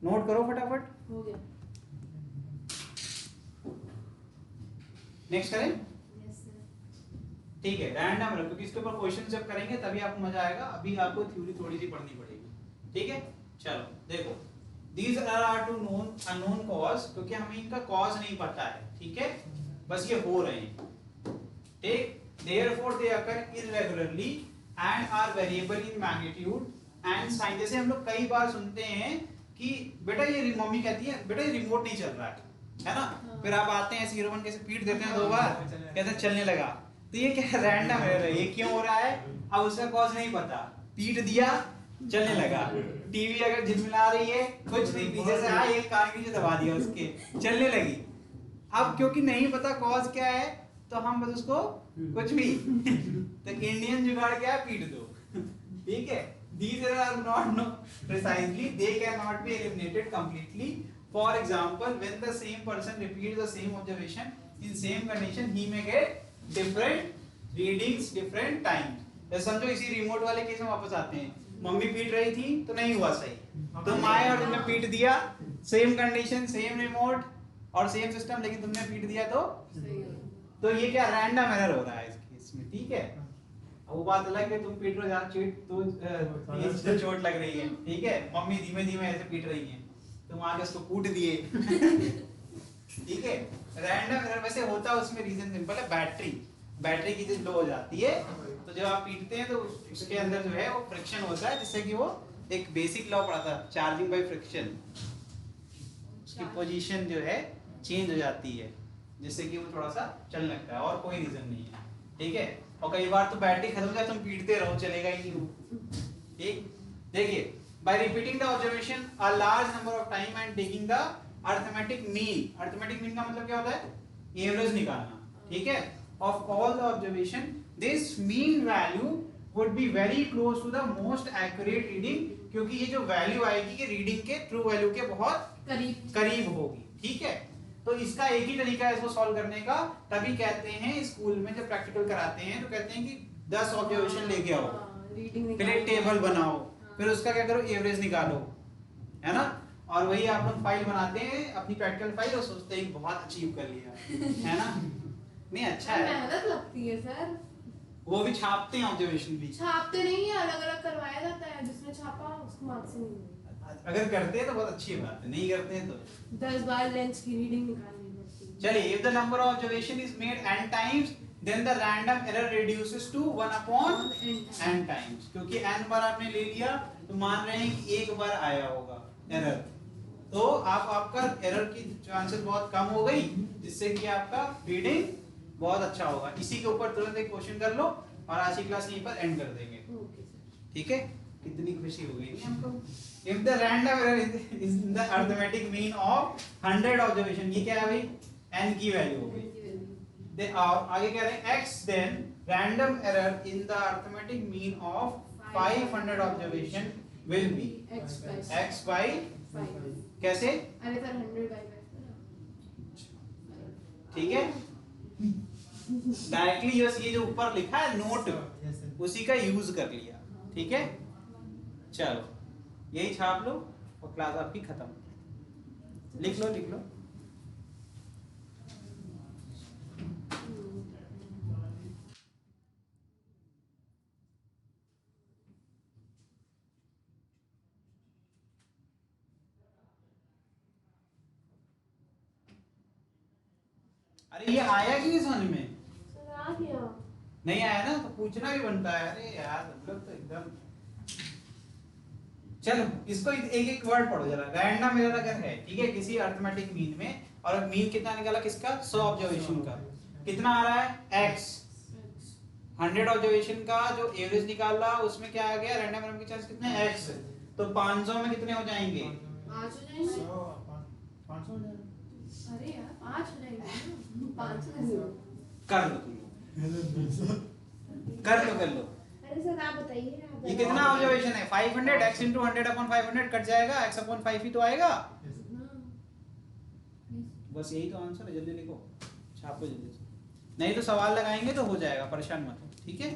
नोट करो फटाफट, हो गया। नेक्स्ट करें। Yes sir. ठीक है, रैंडम है क्योंकि इसके ऊपर क्वेश्चन जब करेंगे तभी आपको मजा आएगा, अभी आपको थ्योरी थोड़ी सी पढ़नी पड़ेगी। ठीक है, चलो देखो, these are to known unknown cause, क्योंकि हमें इनका कॉज नहीं पता है। ठीक है, बस ये हो रहे हैं। ठीक, therefore they occur irregularly and are variable in magnitude and size। जैसे हम लोग कई बार सुनते हैं कि बेटा ये मम्मी कहती है बेटा ये रिमोट नहीं चल रहा है ना, फिर आप आते हैं ऐसे हीरोवन कैसे पीट देते हैं 2 बार, कहते हैं चलने लगा। तो ये क्या रैंडम है, ये क्यों हो रहा है, अब उसका कॉज नहीं पता, पीट दिया चलने लगा। टीवी अगर झिलमिला रही है, कुछ नहीं, पीछे से आया एक कान के नीचे दबा दिया उसके, चलने लगी। अब क्योंकि नहीं पता कॉज क्या है तो हम बस उसको कुछ भी तो इंडियन जुगाड़ क्या है, पीट दो। ठीक है, these are not known precisely, they cannot be eliminated completely. For example, when the same person repeats the same observation in same condition, he may get different readings different times। जैसे समझो इसी रिमोट वाले केस में वापस आते हैं, मम्मी पीट रही थी तो नहीं हुआ सही, तुम आए और तुमने पीट दिया, सेम कंडीशन सेम रिमोट और सेम सिस्टम, लेकिन तुमने पीट दिया तो ये क्या रैंडम एरर हो रहा है इस केस में। ठीक है, वो बात अलग है तुम पीट रहे हो जहाँ तो चोट लग रही है। ठीक है, मम्मी धीमे धीमे ऐसे पीट रही है, तुम आके उसको कूट दिए। ठीक है, रैंडम एरर वैसे होता है, उसमें रीजन सिंपल है, बैटरी की लो हो जाती है, तो जब आप पीटते हैं तो उसके अंदर जो है वो फ्रिक्शन होता है, जिससे कि वो एक बेसिक लॉ पढ़ा था, चार्जिंग बाय फ्रिक्शन, उसकी पोजीशन जो है चेंज हो जाती है, जिससे कि वो थोड़ा सा चलने लगता है, और कोई रीजन नहीं है। ठीक है, और कई बार तो बैटरी खत्म हो जाए, तुम पीटते रहो, चलेगा ही नहीं वो। ठीक, देखिए, by repeating the observation a large number of time and taking the arithmetic mean का मतलब क्या होता है, एवरेज निकालना। ठीक है, of all the observation this mean value would be very close to the most accurate reading, क्योंकि ये जो वैल्यू आएगी ये रीडिंग के ट्रू वैल्यू के बहुत करीब होगी। ठीक है, तो इसका एक ही तरीका है इसको सॉल्व करने का, तभी कहते हैं स्कूल में जब प्रैक्टिकल कराते हैं तो कहते हैं कि 10 ऑब्जर्वेशन लेके आओ, फिर एक टेबल बनाओ, फिर उसका क्या करो, एवरेज निकालो, है ना। और वही आप लोग फाइल बनाते हैं अपनी प्रैक्टिकल फाइल और सोचते हैं बहुत अचीव कर लिया, है ना। नहीं अच्छा है, मेहनत लगती है सर। वो भी छापते हैं, ऑब्जर्वेशन भी छापते नहीं है, अलग अलग करवाया जाता है, जिसने छापा उसको मार्क्स नहीं मिलेंगे। अगर करते हैं तो बहुत अच्छी बात है, नहीं करते हैं तो 10 बार लेंस की रीडिंग निकालनी पड़ती है। चलिए, if the number of observation is made n times then the random error reduces to 1 upon n times, क्योंकि n बार आपने ले लिया तो मान रहे हैं कि एक बार आया होगा एरर, तो आपका एरर की चांसेस बहुत कम हो गई, जिससे कि आपका रीडिंग बहुत अच्छा होगा। इसी के ऊपर तुरंत एक क्वेश्चन कर लो और आज की क्लास यहीं पर एंड कर देंगे। Okay sir. ठीक है, कितनी खुशी हो गई हमको। If the random error is in the arithmetic mean of 100 observation, ये क्या है भाई, n की वैल्यू हो गई। आगे कह रहे हैं x, then random error in the arithmetic mean of 500 observation will be x by 5। कैसे, अरे सर 100/5। ठीक है, डायरेक्टली ये जो ऊपर लिखा है नोट उसी का यूज कर लिया। ठीक है, चलो यही छाप लो और क्लास आपकी खत्म। लिख लो लिख लो। अरे ये आया कि नहीं समझ में? सर आ गया। नहीं आया ना तो पूछना भी बनता है। अरे यार मतलब तो एकदम, चलो इसको एक एक वर्ड पढ़ो जरा। रैंडम एरर अगर है, ठीक है, किसी अरिथमेटिक मीन में, और मीन कितना निकाला किसका, 100 ऑब्जर्वेशन का, कितना आ रहा है x। 100 ऑब्जर्वेशन का जो एवरेज निकाला उसमें क्या आ गया, रैंडम एरर के चांस कितने, x। तो 500 में कितने हो जाएंगे, 5 हो जाएंगे। 500 हो जाएगा। अरे यार 5 हो जाएंगे, 500 नहीं हो। कर लो तुम लोग, कर लो। अरे सर आप बताइए। ये कितना ऑब्जर्वेशन है, 500 x into 100 upon 500 कट जाएगा, x upon 5 ही तो आएगा। बस यही तो आंसर है, जल्दी लिखो, छापो जल्दी से, नहीं तो सवाल लगाएंगे तो हो जाएगा, परेशान मत हो। ठीक है,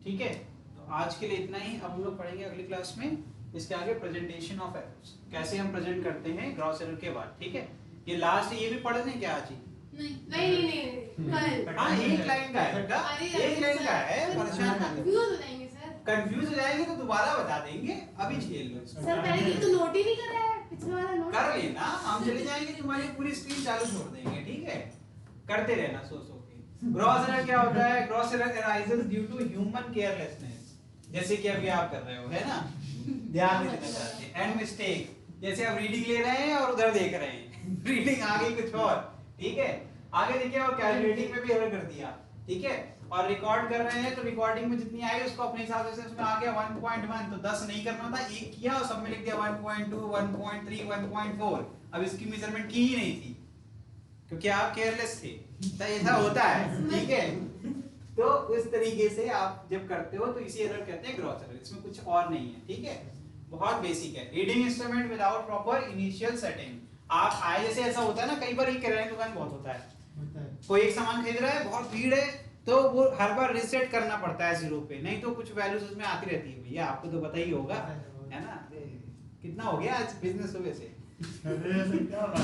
ठीक है, तो आज के लिए इतना ही। अब हम लोग पढ़ेंगे अगली क्लास में इसके आगे प्रेजेंटेशन ऑफ एरर्स, कैसे हम प्रेजेंट करते हैं ग्रॉस एरर के बाद, ठीक है। ये लास्ट ये भी पढ़ लें क्या आज ही? नहीं कल। हाँ एक लाइन का है बेटा, अरे एक लाइन का है, परेशान मत हो। कंफ्यूज हो जाएंगे सर। कंफ्यूज हो जाएंगे तो दोबारा बता देंगे, अभी झेल लो इसको। सर पहले तो नोट ही नहीं कर रहा है, पिछले वाला नोट कर लेना, हम चले जाएंगे तुम्हारी पूरी स्क्रीन चालू छोड़ देंगे, ठीक है। करते रहना सो के। ग्रॉस एरर क्या होता है? Gross error arises due to human carelessness, जैसे कि अभी आप कर रहे हो, है ना, ध्यान नहीं देना चाहते, एंड मिस्टेक, जैसे आप रीडिंग ले रहे हैं और उधर देख रहे हैं रीडिंग आ गई कुछ और, ठीक है। आगे देखिए, और कैलकुलेटिंग में भी एरर कर दिया, ठीक है। और रिकॉर्ड कर रहे हैं तो रिकॉर्डिंग में जितनी आई उसको अपने हिसाब से उसमें आ गया 1.1, तो 10 नहीं करना था, एक किया और सब में लिख दिया 1.2, 1.3, 1.4। अब इसकी मेजरमेंट की ही नहीं थी क्योंकि आप केयरलेस थे, तो ऐसा होता है, ठीक है। तो इस तरीके से आप जब करते हो तो इसी एरर कहते हैं ग्रॉस एरर, इसमें कुछ और नहीं है, ठीक है। बहुत बेसिक है। Reading instrument without proper initial setting, आप आए जैसे ऐसा होता है ना, कई बार ये किराने की दुकान बहुत होता है, कोई एक सामान खरीद रहा है, बहुत भीड़ है, तो वो हर बार रीसेट करना पड़ता है 0 पे, नहीं तो कुछ वैल्यूज उसमें आती रहती है। भैया आपको तो पता ही होगा, है ना। कितना हो गया आज बिजनेस सुबह से,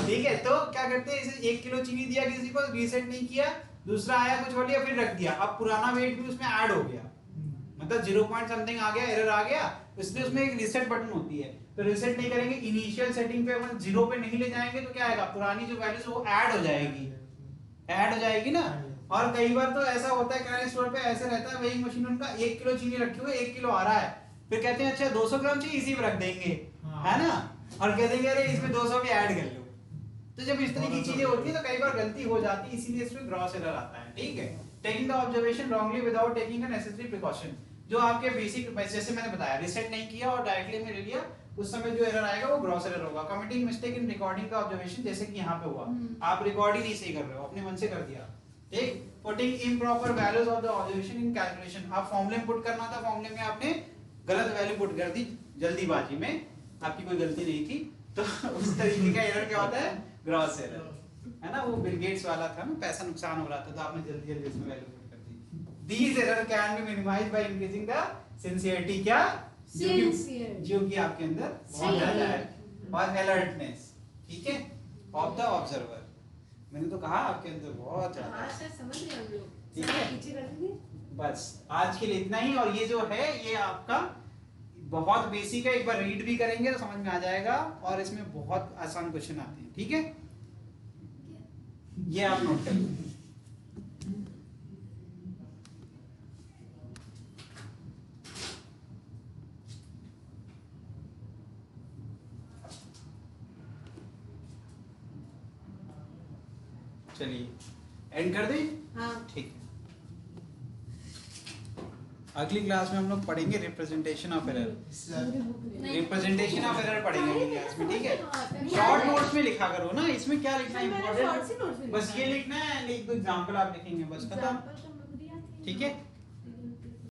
ठीक है। तो क्या करते हैं, इसे 1 किलो चीनी दिया किसी को, रीसेट नहीं किया, दूसरा आया कुछ और लिया, फिर रख दिया, अब पुराना वेट भी उसमें ऐड हो गया, मतलब 0 पॉइंट समथिंग आ गया, एरर आ गया, इसलिए उसमें एक रीसेट बटन होती है। तो रीसेट नहीं करेंगे, इनिशियल सेटिंग पे अपन 0 पे नहीं ले जाएंगे तो क्या आएगा, पुरानी जो वैल्यूज वो ऐड हो जाएगी, ऐड हो जाएगी ना। और कई बार तो ऐसा होता है किराने स्टोर पे, ऐसे रहता है, वही मशीन उनका 1 किलो चीनी रखी हुई है, 1 किलो आ रहा है, फिर कहते हैं अच्छा 200 ग्राम चाहिए, इसी में रख देंगे, है ना, और कह देंगे अरे इसमें 200 भी ऐड कर लो। तो जब इस तरह की चीजें होती है तो कई बार गलती हो जाती है, इसीलिए इसमें ग्रॉस एरर आता है, ठीक है। Taking the observation wrongly without taking a necessary precaution, जो आपके बेसिक, जैसे मैंने बताया, रीसेट नहीं किया और डायरेक्टली में ले लिया, उस समय जो एरर आएगा वो ग्रॉस एरर होगा। कमिटिंग मिस्टेक इन रिकॉर्डिंग का ऑब्जर्वेशन, जैसे कि यहाँ पे हुआ, आप रिकॉर्ड ही नहीं सही कर रहे हो, अपने मन से कर दिया, ठीक। Putting improper values of the observation in calculation, आप फॉर्मूले में पुट करना था, फॉर्मूले में आपने गलत वैल्यू पुट कर दी जल्दीबाजी में, आपकी कोई गलती नहीं थी, तो उस तरीके का एरर क्या होता है, ग्रॉस एरर, है ना। वो बिल गेट्स वाला था ना, पैसा नुकसान हो रहा था तो आपने जल्दी जल्दी इसमें वैल्यू पुट कर दी। These error can be minimized by increasing the sincerity, क्या, जो कि आपके अंदर बहुत ज्यादा है, और अलर्टनेस, ठीक है, ऑफ द ऑब्जर्वर। मैंने तो कहा आपके अंदर बहुत ज्यादा है, सर समझ रहे हम लोग, ठीक है। पीछे कर देंगे। बस आज के लिए इतना ही। और ये जो है ये आपका बहुत बेसिक है, एक बार रीड भी करेंगे तो समझ में आ जाएगा, और इसमें बहुत आसान क्वेश्चन आते हैं, ठीक है। ये आप नोट कर लो। चलिए एंड कर दें, हाँ ठीक है। अगली क्लास में हम लोग पढ़ेंगे representation of error, representation of error पढ़ेंगे अगली क्लास में, ठीक है। शॉर्ट नोट्स में लिखा करो ना, इसमें क्या लिखना है इम्पोर्टेंट, बस ये लिखना है, एक दो एग्जांपल आप लिखेंगे, बस खत्म, ठीक है।